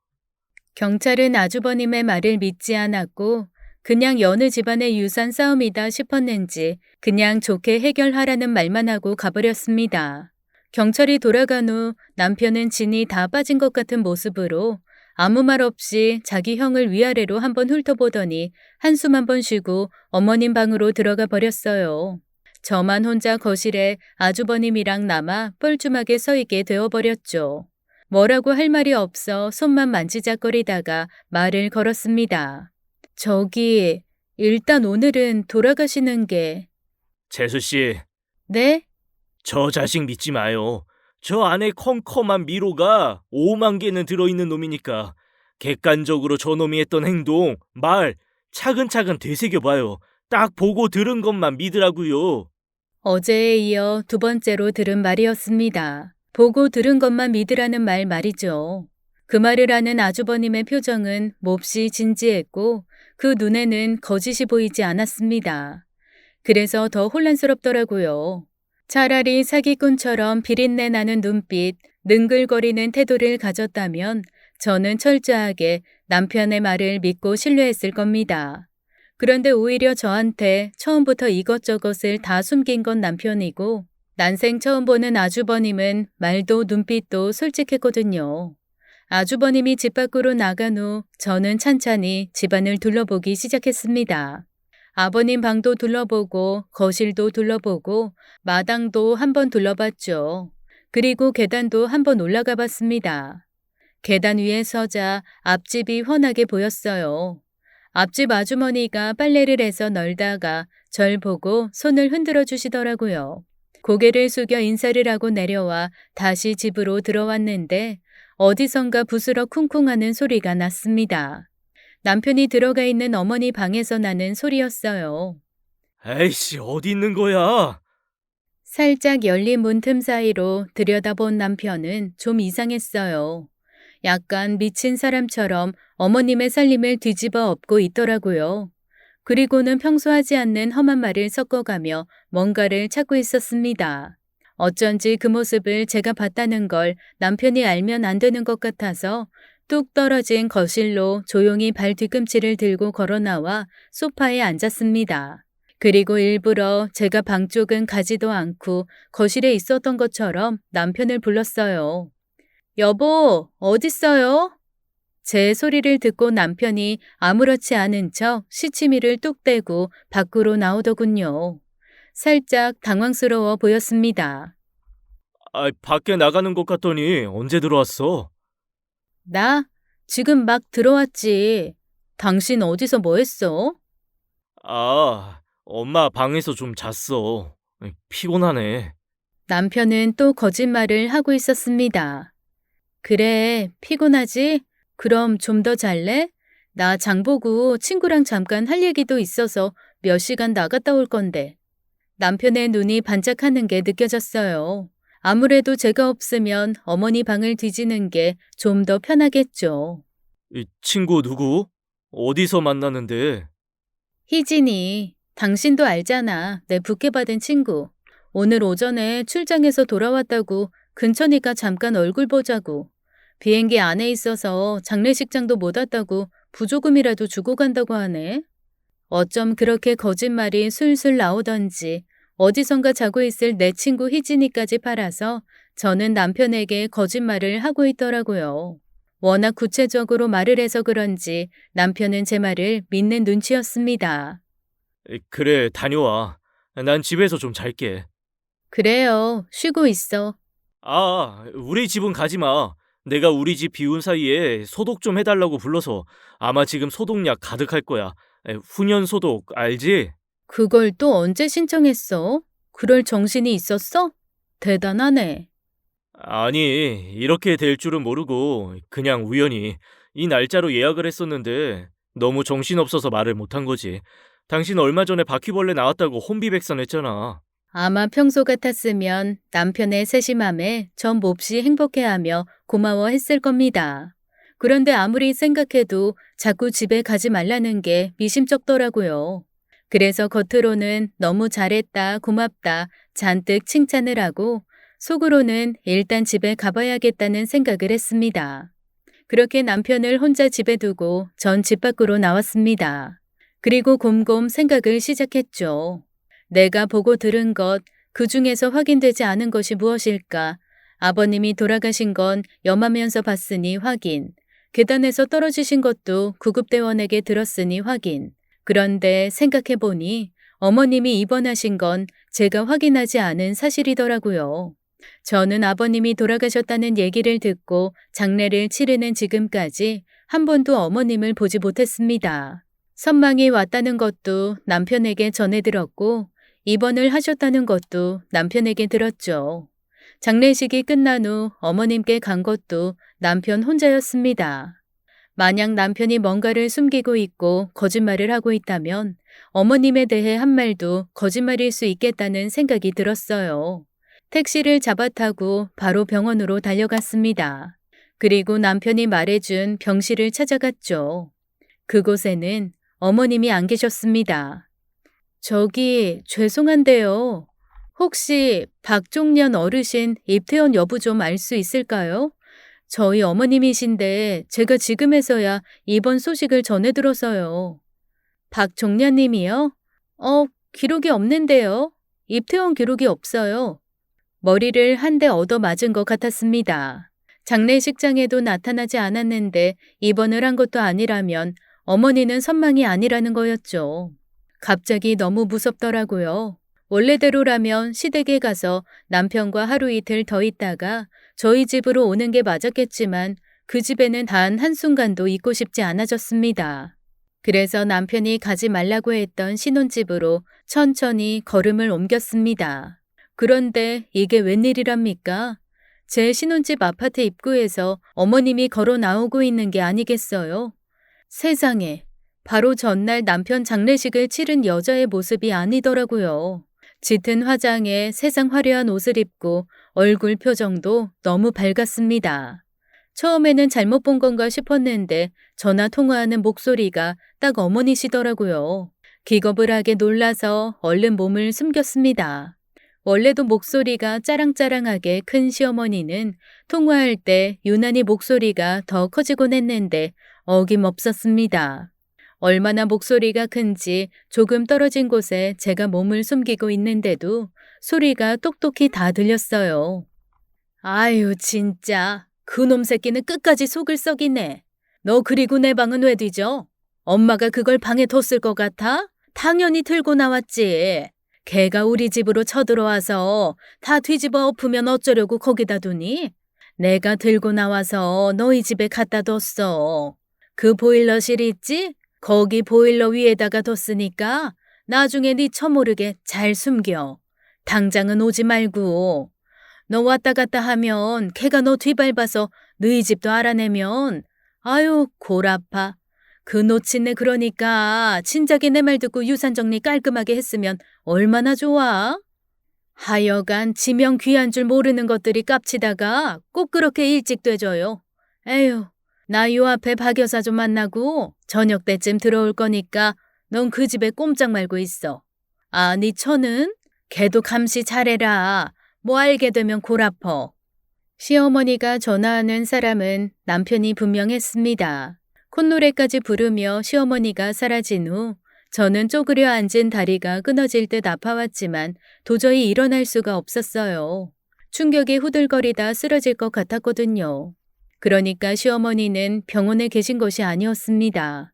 경찰은 아주버님의 말을 믿지 않았고 그냥 여느 집안의 유산 싸움이다 싶었는지 그냥 좋게 해결하라는 말만 하고 가버렸습니다. 경찰이 돌아간 후 남편은 진이 다 빠진 것 같은 모습으로 아무 말 없이 자기 형을 위아래로 한번 훑어보더니 한숨 한번 쉬고 어머님 방으로 들어가 버렸어요. 저만 혼자 거실에 아주버님이랑 남아 뻘쭘하게 서 있게 되어버렸죠. 뭐라고 할 말이 없어 손만 만지작거리다가 말을 걸었습니다. 저기, 일단 오늘은 돌아가시는 게... 재수씨, 네? 저 자식 믿지 마요. 저 안에 컴컴한 미로가 5만 개는 들어있는 놈이니까 객관적으로 저놈이 했던 행동, 말 차근차근 되새겨봐요. 딱 보고 들은 것만 믿으라고요. 어제에 이어 두 번째로 들은 말이었습니다. 보고 들은 것만 믿으라는 말이죠. 그 말을 하는 아주버님의 표정은 몹시 진지했고 그 눈에는 거짓이 보이지 않았습니다. 그래서 더 혼란스럽더라고요. 차라리 사기꾼처럼 비린내 나는 눈빛, 능글거리는 태도를 가졌다면 저는 철저하게 남편의 말을 믿고 신뢰했을 겁니다. 그런데 오히려 저한테 처음부터 이것저것을 다 숨긴 건 남편이고 난생 처음 보는 아주버님은 말도 눈빛도 솔직했거든요. 아주버님이 집 밖으로 나간 후 저는 찬찬히 집안을 둘러보기 시작했습니다. 아버님 방도 둘러보고 거실도 둘러보고 마당도 한번 둘러봤죠. 그리고 계단도 한번 올라가 봤습니다. 계단 위에 서자 앞집이 훤하게 보였어요. 앞집 아주머니가 빨래를 해서 널다가 절 보고 손을 흔들어 주시더라고요. 고개를 숙여 인사를 하고 내려와 다시 집으로 들어왔는데 어디선가 부스러 쿵쿵하는 소리가 났습니다. 남편이 들어가 있는 어머니 방에서 나는 소리였어요. 에이씨, 어디 있는 거야? 살짝 열린 문 틈 사이로 들여다본 남편은 좀 이상했어요. 약간 미친 사람처럼 어머님의 살림을 뒤집어 엎고 있더라고요. 그리고는 평소 하지 않는 험한 말을 섞어가며 뭔가를 찾고 있었습니다. 어쩐지 그 모습을 제가 봤다는 걸 남편이 알면 안 되는 것 같아서 뚝 떨어진 거실로 조용히 발 뒤꿈치를 들고 걸어 나와 소파에 앉았습니다. 그리고 일부러 제가 방 쪽은 가지도 않고 거실에 있었던 것처럼 남편을 불렀어요. 여보, 어딨어요? 제 소리를 듣고 남편이 아무렇지 않은 척 시치미를 뚝 떼고 밖으로 나오더군요. 살짝 당황스러워 보였습니다. 밖에 나가는 것 같더니 언제 들어왔어? 나? 지금 막 들어왔지. 당신 어디서 뭐 했어? 엄마 방에서 좀 잤어. 피곤하네. 남편은 또 거짓말을 하고 있었습니다. 그래, 피곤하지? 그럼 좀 더 잘래? 나 장보고 친구랑 잠깐 할 얘기도 있어서 몇 시간 나갔다 올 건데. 남편의 눈이 반짝하는 게 느껴졌어요. 아무래도 제가 없으면 어머니 방을 뒤지는 게 좀 더 편하겠죠. 이 친구 누구? 어디서 만났는데? 희진이, 당신도 알잖아. 내 부케받은 친구. 오늘 오전에 출장에서 돌아왔다고 근처니까 잠깐 얼굴 보자고. 비행기 안에 있어서 장례식장도 못 왔다고 부조금이라도 주고 간다고 하네. 어쩜 그렇게 거짓말이 술술 나오던지 어디선가 자고 있을 내 친구 희진이까지 팔아서 저는 남편에게 거짓말을 하고 있더라고요. 워낙 구체적으로 말을 해서 그런지 남편은 제 말을 믿는 눈치였습니다. 그래, 다녀와. 난 집에서 좀 잘게. 그래요. 쉬고 있어. 우리 집은 가지 마. 내가 우리 집 비운 사이에 소독 좀 해달라고 불러서 아마 지금 소독약 가득할 거야. 훈연 소독 알지? 그걸 또 언제 신청했어? 그럴 정신이 있었어? 대단하네. 아니, 이렇게 될 줄은 모르고 그냥 우연히 이 날짜로 예약을 했었는데 너무 정신없어서 말을 못한 거지. 당신 얼마 전에 바퀴벌레 나왔다고 혼비백산했잖아. 아마 평소 같았으면 남편의 세심함에 전 몹시 행복해하며 고마워했을 겁니다. 그런데 아무리 생각해도 자꾸 집에 가지 말라는 게 미심쩍더라고요. 그래서 겉으로는 너무 잘했다, 고맙다, 잔뜩 칭찬을 하고 속으로는 일단 집에 가봐야겠다는 생각을 했습니다. 그렇게 남편을 혼자 집에 두고 전 집 밖으로 나왔습니다. 그리고 곰곰 생각을 시작했죠. 내가 보고 들은 것, 그 중에서 확인되지 않은 것이 무엇일까? 아버님이 돌아가신 건 염하면서 봤으니 확인. 계단에서 떨어지신 것도 구급대원에게 들었으니 확인. 그런데 생각해보니 어머님이 입원하신 건 제가 확인하지 않은 사실이더라고요. 저는 아버님이 돌아가셨다는 얘기를 듣고 장례를 치르는 지금까지 한 번도 어머님을 보지 못했습니다. 선망이 왔다는 것도 남편에게 전해 들었고 입원을 하셨다는 것도 남편에게 들었죠. 장례식이 끝난 후 어머님께 간 것도 남편 혼자였습니다. 만약 남편이 뭔가를 숨기고 있고 거짓말을 하고 있다면 어머님에 대해 한 말도 거짓말일 수 있겠다는 생각이 들었어요. 택시를 잡아타고 바로 병원으로 달려갔습니다. 그리고 남편이 말해준 병실을 찾아갔죠. 그곳에는 어머님이 안 계셨습니다. 저기 죄송한데요. 혹시 박종년 어르신 입퇴원 여부 좀 알 수 있을까요? 저희 어머님이신데 제가 지금에서야 이번 소식을 전해 들어서요. 박종년님이요? 기록이 없는데요. 입퇴원 기록이 없어요. 머리를 한 대 얻어 맞은 것 같았습니다. 장례식장에도 나타나지 않았는데 입원을 한 것도 아니라면 어머니는 선망이 아니라는 거였죠. 갑자기 너무 무섭더라고요. 원래대로라면 시댁에 가서 남편과 하루 이틀 더 있다가 저희 집으로 오는 게 맞았겠지만 그 집에는 단 한순간도 있고 싶지 않아졌습니다. 그래서 남편이 가지 말라고 했던 신혼집으로 천천히 걸음을 옮겼습니다. 그런데 이게 웬일이랍니까? 제 신혼집 아파트 입구에서 어머님이 걸어 나오고 있는 게 아니겠어요? 세상에, 바로 전날 남편 장례식을 치른 여자의 모습이 아니더라고요. 짙은 화장에 세상 화려한 옷을 입고 얼굴 표정도 너무 밝았습니다. 처음에는 잘못 본 건가 싶었는데 전화 통화하는 목소리가 딱 어머니시더라고요. 기겁을 하게 놀라서 얼른 몸을 숨겼습니다. 원래도 목소리가 짜랑짜랑하게 큰 시어머니는 통화할 때 유난히 목소리가 더 커지곤 했는데 어김없었습니다. 얼마나 목소리가 큰지 조금 떨어진 곳에 제가 몸을 숨기고 있는데도 소리가 똑똑히 다 들렸어요. 아유 진짜 그놈 새끼는 끝까지 속을 썩이네. 너 그리고 내 방은 왜 뒤져? 엄마가 그걸 방에 뒀을 것 같아? 당연히 들고 나왔지. 걔가 우리 집으로 쳐들어와서 다 뒤집어 엎으면 어쩌려고 거기다 두니? 내가 들고 나와서 너희 집에 갖다 뒀어. 그 보일러실 있지? 거기 보일러 위에다가 뒀으니까 나중에 네 처모르게 잘 숨겨. 당장은 오지 말고. 너 왔다 갔다 하면 걔가 너 뒤밟아서 너희 집도 알아내면 아유 골 아파. 그 놓친네 그러니까 진작에 내 말 듣고 유산 정리 깔끔하게 했으면 얼마나 좋아? 하여간 지명 귀한 줄 모르는 것들이 깝치다가 꼭 그렇게 일찍 되져요. 에휴, 나 요 앞에 박 여사 좀 만나고 저녁 때쯤 들어올 거니까 넌 그 집에 꼼짝 말고 있어. 아, 네 처는? 걔도 감시 잘해라. 뭐 알게 되면 골 아퍼. 시어머니가 전화하는 사람은 남편이 분명했습니다. 콧노래까지 부르며 시어머니가 사라진 후 저는 쪼그려 앉은 다리가 끊어질 듯 아파왔지만 도저히 일어날 수가 없었어요. 충격에 후들거리다 쓰러질 것 같았거든요. 그러니까 시어머니는 병원에 계신 것이 아니었습니다.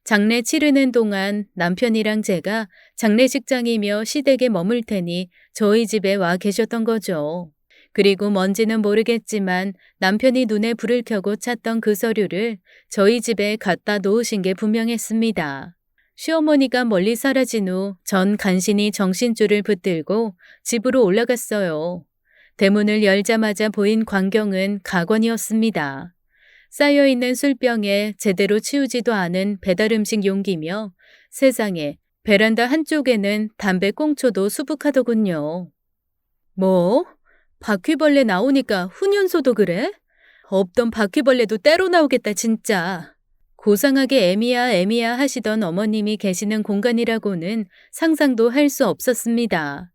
장례 치르는 동안 남편이랑 제가 장례식장이며 시댁에 머물 테니 저희 집에 와 계셨던 거죠. 그리고 뭔지는 모르겠지만 남편이 눈에 불을 켜고 찾던 그 서류를 저희 집에 갖다 놓으신 게 분명했습니다. 시어머니가 멀리 사라진 후 전 간신히 정신줄을 붙들고 집으로 올라갔어요. 대문을 열자마자 보인 광경은 가관이었습니다. 쌓여있는 술병에 제대로 치우지도 않은 배달음식 용기며 세상에 베란다 한쪽에는 담배 꽁초도 수북하더군요. 뭐? 바퀴벌레 나오니까 훈연소도 그래? 없던 바퀴벌레도 때로 나오겠다 진짜. 고상하게 애미야 애미야 하시던 어머님이 계시는 공간이라고는 상상도 할 수 없었습니다.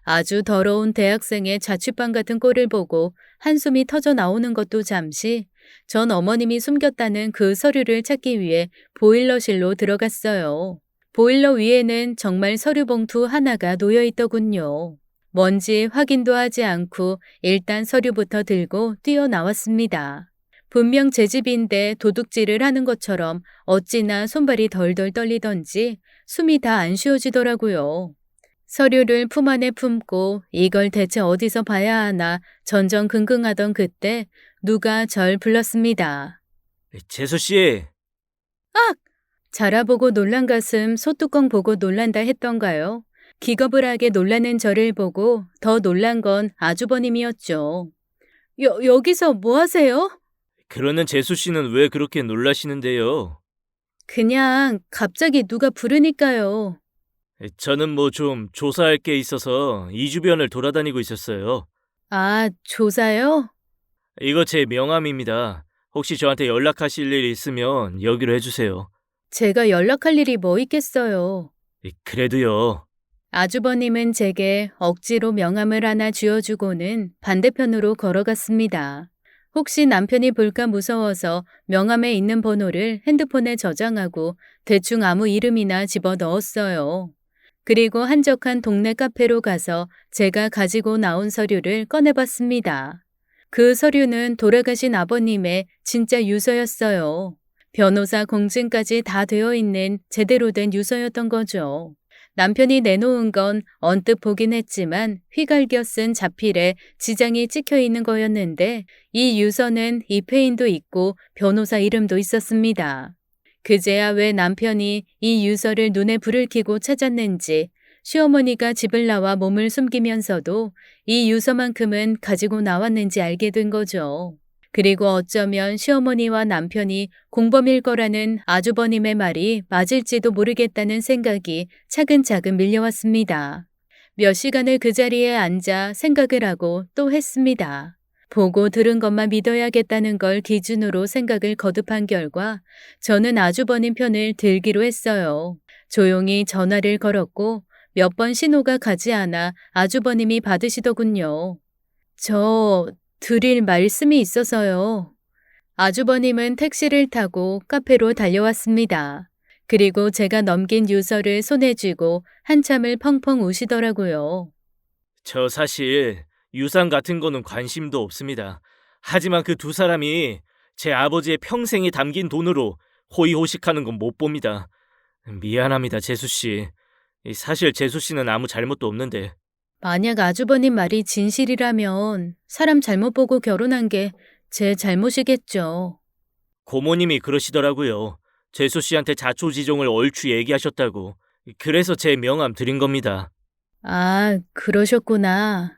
아주 더러운 대학생의 자취방 같은 꼴을 보고 한숨이 터져 나오는 것도 잠시 전 어머님이 숨겼다는 그 서류를 찾기 위해 보일러실로 들어갔어요. 보일러 위에는 정말 서류 봉투 하나가 놓여 있더군요. 뭔지 확인도 하지 않고 일단 서류부터 들고 뛰어나왔습니다. 분명 제 집인데 도둑질을 하는 것처럼 어찌나 손발이 덜덜 떨리던지 숨이 다 안 쉬어지더라고요. 서류를 품 안에 품고 이걸 대체 어디서 봐야 하나 전전긍긍하던 그때 누가 절 불렀습니다. 재수 씨, 악! 자라보고 놀란 가슴 소뚜껑 보고 놀란다 했던가요? 기겁을 하게 놀라는 저를 보고 더 놀란 건 아주버님이었죠. 여기서 뭐 하세요? 그러는 재수 씨는 왜 그렇게 놀라시는데요? 그냥 갑자기 누가 부르니까요. 저는 뭐 좀 조사할 게 있어서 이 주변을 돌아다니고 있었어요. 아, 조사요? 이거 제 명함입니다. 혹시 저한테 연락하실 일 있으면 여기로 해주세요. 제가 연락할 일이 뭐 있겠어요. 그래도요. 아주버님은 제게 억지로 명함을 하나 쥐어주고는 반대편으로 걸어갔습니다. 혹시 남편이 볼까 무서워서 명함에 있는 번호를 핸드폰에 저장하고 대충 아무 이름이나 집어 넣었어요. 그리고 한적한 동네 카페로 가서 제가 가지고 나온 서류를 꺼내봤습니다. 그 서류는 돌아가신 아버님의 진짜 유서였어요. 변호사 공증까지 다 되어 있는 제대로 된 유서였던 거죠. 남편이 내놓은 건 언뜻 보긴 했지만 휘갈겨 쓴 자필에 지장이 찍혀 있는 거였는데 이 유서는 입회인도 있고 변호사 이름도 있었습니다. 그제야 왜 남편이 이 유서를 눈에 불을 켜고 찾았는지 시어머니가 집을 나와 몸을 숨기면서도 이 유서만큼은 가지고 나왔는지 알게 된 거죠. 그리고 어쩌면 시어머니와 남편이 공범일 거라는 아주버님의 말이 맞을지도 모르겠다는 생각이 차근차근 밀려왔습니다. 몇 시간을 그 자리에 앉아 생각을 하고 또 했습니다. 보고 들은 것만 믿어야겠다는 걸 기준으로 생각을 거듭한 결과 저는 아주버님 편을 들기로 했어요. 조용히 전화를 걸었고 몇 번 신호가 가지 않아 아주버님이 받으시더군요. 저 드릴 말씀이 있어서요. 아주버님은 택시를 타고 카페로 달려왔습니다. 그리고 제가 넘긴 유서를 손에 쥐고 한참을 펑펑 우시더라고요. 저 사실 유산 같은 거는 관심도 없습니다. 하지만 그 두 사람이 제 아버지의 평생이 담긴 돈으로 호의호식하는 건 못 봅니다. 미안합니다, 재수 씨. 사실 재수 씨는 아무 잘못도 없는데. 만약 아주버님 말이 진실이라면 사람 잘못 보고 결혼한 게 제 잘못이겠죠. 고모님이 그러시더라고요. 재수 씨한테 자초지종을 얼추 얘기하셨다고. 그래서 제 명함 드린 겁니다. 아, 그러셨구나.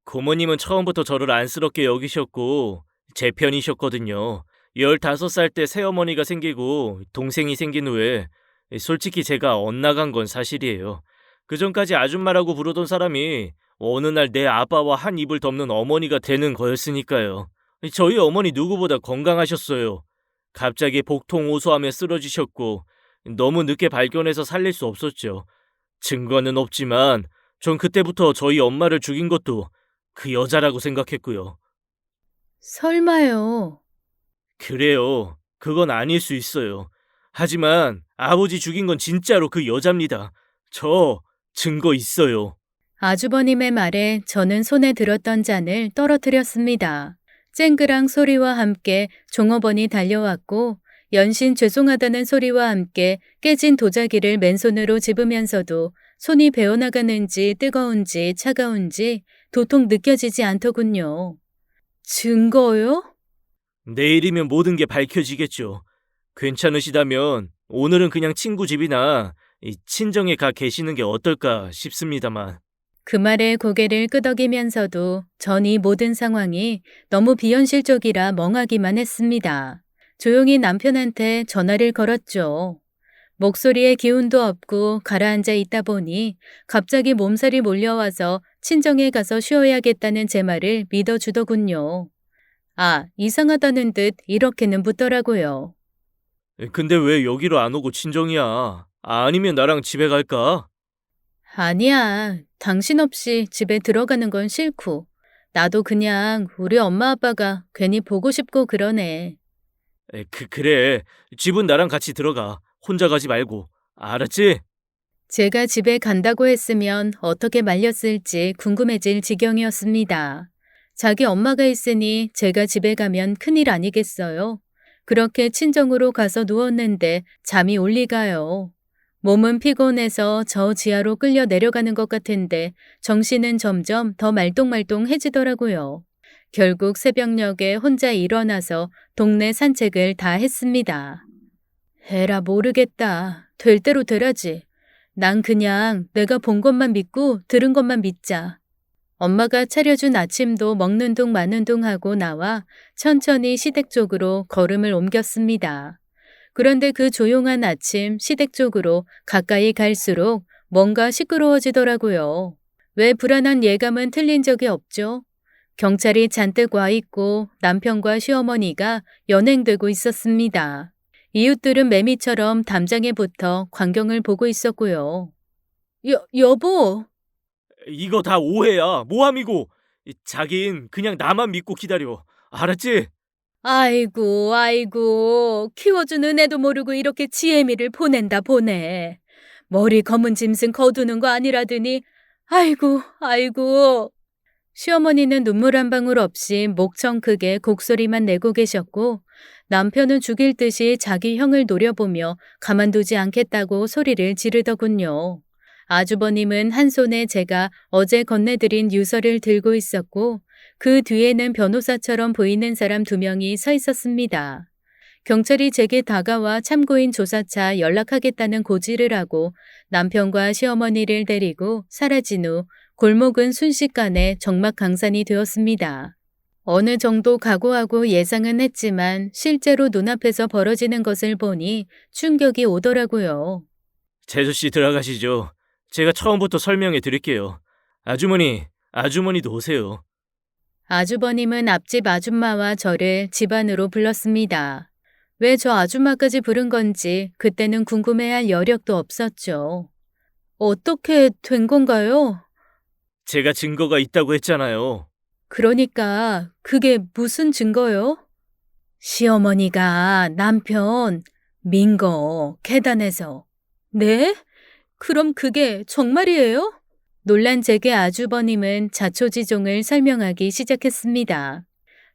고모님은 처음부터 저를 안쓰럽게 여기셨고 제 편이셨거든요. 15살 때 새어머니가 생기고 동생이 생긴 후에 솔직히 제가 엇나간 건 사실이에요. 그전까지 아줌마라고 부르던 사람이 어느 날 내 아빠와 한 입을 덮는 어머니가 되는 거였으니까요. 저희 어머니 누구보다 건강하셨어요. 갑자기 복통 호소하며 쓰러지셨고 너무 늦게 발견해서 살릴 수 없었죠. 증거는 없지만 전 그때부터 저희 엄마를 죽인 것도 그 여자라고 생각했고요. 설마요. 그래요. 그건 아닐 수 있어요. 하지만 아버지 죽인 건 진짜로 그 여자입니다. 저 증거 있어요. 아주버님의 말에 저는 손에 들었던 잔을 떨어뜨렸습니다. 쨍그랑 소리와 함께 종업원이 달려왔고 연신 죄송하다는 소리와 함께 깨진 도자기를 맨손으로 집으면서도 손이 베어나가는지 뜨거운지 차가운지 도통 느껴지지 않더군요. 증거요? 내일이면 모든 게 밝혀지겠죠. 괜찮으시다면 오늘은 그냥 친구 집이나 친정에 가 계시는 게 어떨까 싶습니다만. 그 말에 고개를 끄덕이면서도 전 이 모든 상황이 너무 비현실적이라 멍하기만 했습니다. 조용히 남편한테 전화를 걸었죠. 목소리에 기운도 없고 가라앉아 있다 보니 갑자기 몸살이 몰려와서 친정에 가서 쉬어야겠다는 제 말을 믿어주더군요. 아, 이상하다는 듯 이렇게는 묻더라고요. 근데 왜 여기로 안 오고 친정이야? 아니면 나랑 집에 갈까? 아니야, 당신 없이 집에 들어가는 건 싫고, 나도 그냥 우리 엄마 아빠가 괜히 보고 싶고 그러네. 그래. 집은 나랑 같이 들어가. 혼자 가지 말고. 알았지? 제가 집에 간다고 했으면 어떻게 말렸을지 궁금해질 지경이었습니다. 자기 엄마가 있으니 제가 집에 가면 큰일 아니겠어요? 그렇게 친정으로 가서 누웠는데 잠이 올 리가요. 몸은 피곤해서 저 지하로 끌려 내려가는 것 같은데 정신은 점점 더 말똥말똥해지더라고요. 결국 새벽녘에 혼자 일어나서 동네 산책을 다 했습니다. 에라 모르겠다. 될 대로 되라지. 난 그냥 내가 본 것만 믿고 들은 것만 믿자. 엄마가 차려준 아침도 먹는 둥 마는 둥 하고 나와 천천히 시댁 쪽으로 걸음을 옮겼습니다. 그런데 그 조용한 아침 시댁 쪽으로 가까이 갈수록 뭔가 시끄러워지더라고요. 왜 불안한 예감은 틀린 적이 없죠? 경찰이 잔뜩 와 있고 남편과 시어머니가 연행되고 있었습니다. 이웃들은 매미처럼 담장에 붙어 광경을 보고 있었고요. 여보! 이거 다 오해야. 모함이고. 자긴 그냥 나만 믿고 기다려. 알았지? 아이고, 아이고, 키워주는 애도 모르고 이렇게 지혜미를 보낸다 보내. 머리 검은 짐승 거두는 거 아니라더니, 아이고, 아이고. 시어머니는 눈물 한 방울 없이 목청 크게 곡소리만 내고 계셨고, 남편은 죽일 듯이 자기 형을 노려보며 가만두지 않겠다고 소리를 지르더군요. 아주버님은 한 손에 제가 어제 건네드린 유서를 들고 있었고 그 뒤에는 변호사처럼 보이는 사람 2명이 서 있었습니다. 경찰이 제게 다가와 참고인 조사차 연락하겠다는 고지를 하고 남편과 시어머니를 데리고 사라진 후 골목은 순식간에 적막강산이 되었습니다. 어느 정도 각오하고 예상은 했지만 실제로 눈앞에서 벌어지는 것을 보니 충격이 오더라고요. 재수씨 들어가시죠. 제가 처음부터 설명해 드릴게요. 아주머니도 오세요. 아주버님은 앞집 아줌마와 저를 집 안으로 불렀습니다. 왜 저 아줌마까지 부른 건지 그때는 궁금해할 여력도 없었죠. 어떻게 된 건가요? 제가 증거가 있다고 했잖아요. 그러니까 그게 무슨 증거요? 시어머니가 남편 민 거 계단에서. 네? 그럼 그게 정말이에요? 놀란 제게 아주버님은 자초지종을 설명하기 시작했습니다.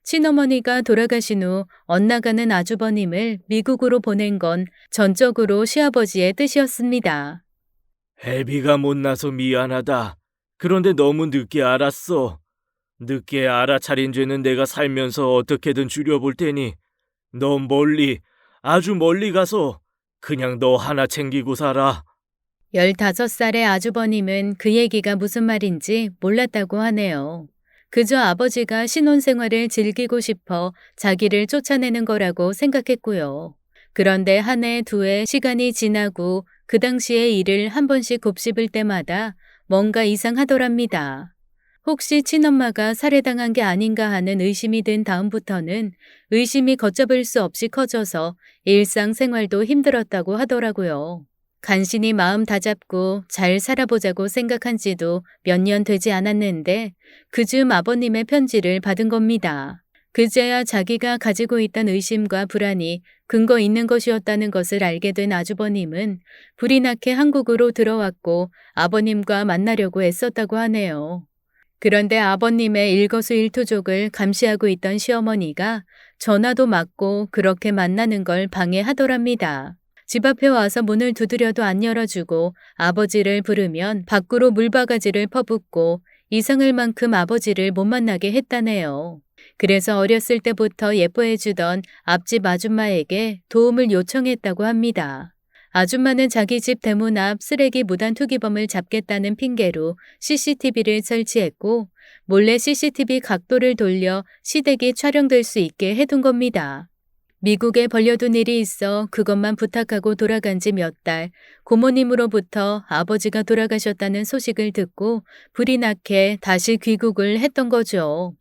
친어머니가 돌아가신 후 엇나가는 아주버님을 미국으로 보낸 건 전적으로 시아버지의 뜻이었습니다. 애비가 못나서 미안하다. 그런데 너무 늦게 알았어. 늦게 알아차린 죄는 내가 살면서 어떻게든 줄여볼 테니 너 아주 멀리 가서 그냥 너 하나 챙기고 살아. 15살의 아주버님은 그 얘기가 무슨 말인지 몰랐다고 하네요. 그저 아버지가 신혼생활을 즐기고 싶어 자기를 쫓아내는 거라고 생각했고요. 그런데 한 해, 두 해 시간이 지나고 그 당시의 일을 한 번씩 곱씹을 때마다 뭔가 이상하더랍니다. 혹시 친엄마가 살해당한 게 아닌가 하는 의심이 든 다음부터는 의심이 걷잡을 수 없이 커져서 일상생활도 힘들었다고 하더라고요. 간신히 마음 다잡고 잘 살아보자고 생각한 지도 몇 년 되지 않았는데 그즈음 아버님의 편지를 받은 겁니다. 그제야 자기가 가지고 있던 의심과 불안이 근거 있는 것이었다는 것을 알게 된 아주버님은 불이 나게 한국으로 들어왔고 아버님과 만나려고 애썼다고 하네요. 그런데 아버님의 일거수일투족을 감시하고 있던 시어머니가 전화도 맞고 그렇게 만나는 걸 방해하더랍니다. 집 앞에 와서 문을 두드려도 안 열어주고 아버지를 부르면 밖으로 물바가지를 퍼붓고 이상할 만큼 아버지를 못 만나게 했다네요. 그래서 어렸을 때부터 예뻐해주던 앞집 아줌마에게 도움을 요청했다고 합니다. 아줌마는 자기 집 대문 앞 쓰레기 무단 투기범을 잡겠다는 핑계로 CCTV를 설치했고 몰래 CCTV 각도를 돌려 시댁이 촬영될 수 있게 해둔 겁니다. 미국에 벌려둔 일이 있어 그것만 부탁하고 돌아간 지 몇 달, 고모님으로부터 아버지가 돌아가셨다는 소식을 듣고 불이 나게 다시 귀국을 했던 거죠.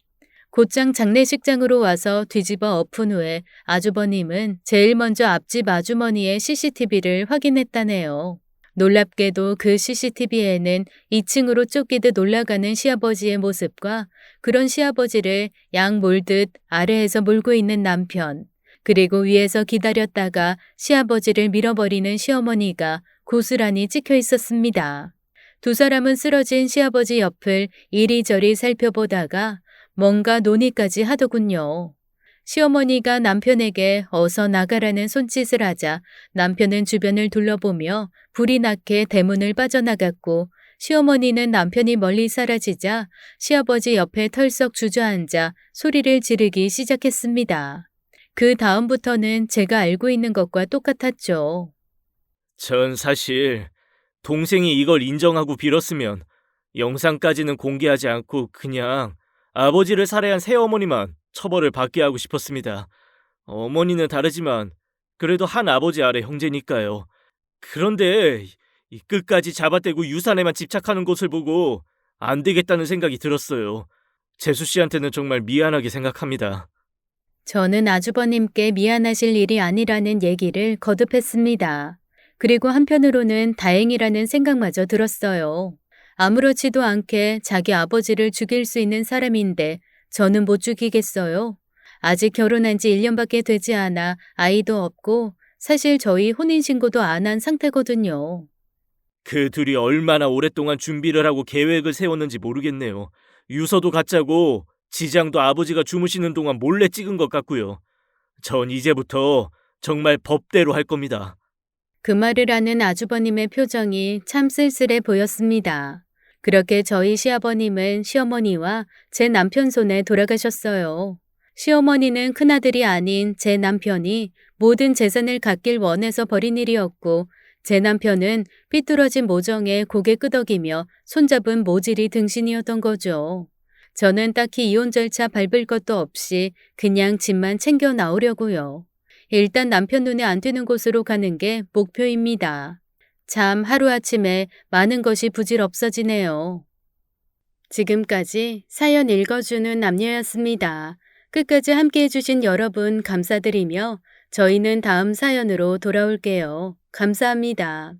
곧장 장례식장으로 와서 뒤집어 엎은 후에 아주버님은 제일 먼저 앞집 아주머니의 CCTV를 확인했다네요. 놀랍게도 그 CCTV에는 2층으로 쫓기듯 올라가는 시아버지의 모습과 그런 시아버지를 양 몰듯 아래에서 몰고 있는 남편, 그리고 위에서 기다렸다가 시아버지를 밀어버리는 시어머니가 고스란히 찍혀 있었습니다. 두 사람은 쓰러진 시아버지 옆을 이리저리 살펴보다가 뭔가 논의까지 하더군요. 시어머니가 남편에게 어서 나가라는 손짓을 하자 남편은 주변을 둘러보며 불이 나게 대문을 빠져나갔고 시어머니는 남편이 멀리 사라지자 시아버지 옆에 털썩 주저앉아 소리를 지르기 시작했습니다. 그 다음부터는 제가 알고 있는 것과 똑같았죠. 전 사실 동생이 이걸 인정하고 빌었으면 영상까지는 공개하지 않고 그냥 아버지를 살해한 새어머니만 처벌을 받게 하고 싶었습니다. 어머니는 다르지만 그래도 한 아버지 아래 형제니까요. 그런데 이 끝까지 잡아떼고 유산에만 집착하는 것을 보고 안 되겠다는 생각이 들었어요. 재수 씨한테는 정말 미안하게 생각합니다. 저는 아주버님께 미안하실 일이 아니라는 얘기를 거듭했습니다. 그리고 한편으로는 다행이라는 생각마저 들었어요. 아무렇지도 않게 자기 아버지를 죽일 수 있는 사람인데 저는 못 죽이겠어요. 아직 결혼한 지 1년밖에 되지 않아 아이도 없고 사실 저희 혼인신고도 안 한 상태거든요. 그 둘이 얼마나 오랫동안 준비를 하고 계획을 세웠는지 모르겠네요. 유서도 가짜고 지장도 아버지가 주무시는 동안 몰래 찍은 것 같고요. 전 이제부터 정말 법대로 할 겁니다. 그 말을 하는 아주버님의 표정이 참 쓸쓸해 보였습니다. 그렇게 저희 시아버님은 시어머니와 제 남편 손에 돌아가셨어요. 시어머니는 큰아들이 아닌 제 남편이 모든 재산을 갖길 원해서 벌인 일이었고 제 남편은 삐뚤어진 모정에 고개 끄덕이며 손잡은 모질이 등신이었던 거죠. 저는 딱히 이혼 절차 밟을 것도 없이 그냥 집만 챙겨 나오려고요. 일단 남편 눈에 안 띄는 곳으로 가는 게 목표입니다. 참 하루아침에 많은 것이 부질없어지네요. 지금까지 사연 읽어주는 남녀였습니다. 끝까지 함께 해주신 여러분 감사드리며 저희는 다음 사연으로 돌아올게요. 감사합니다.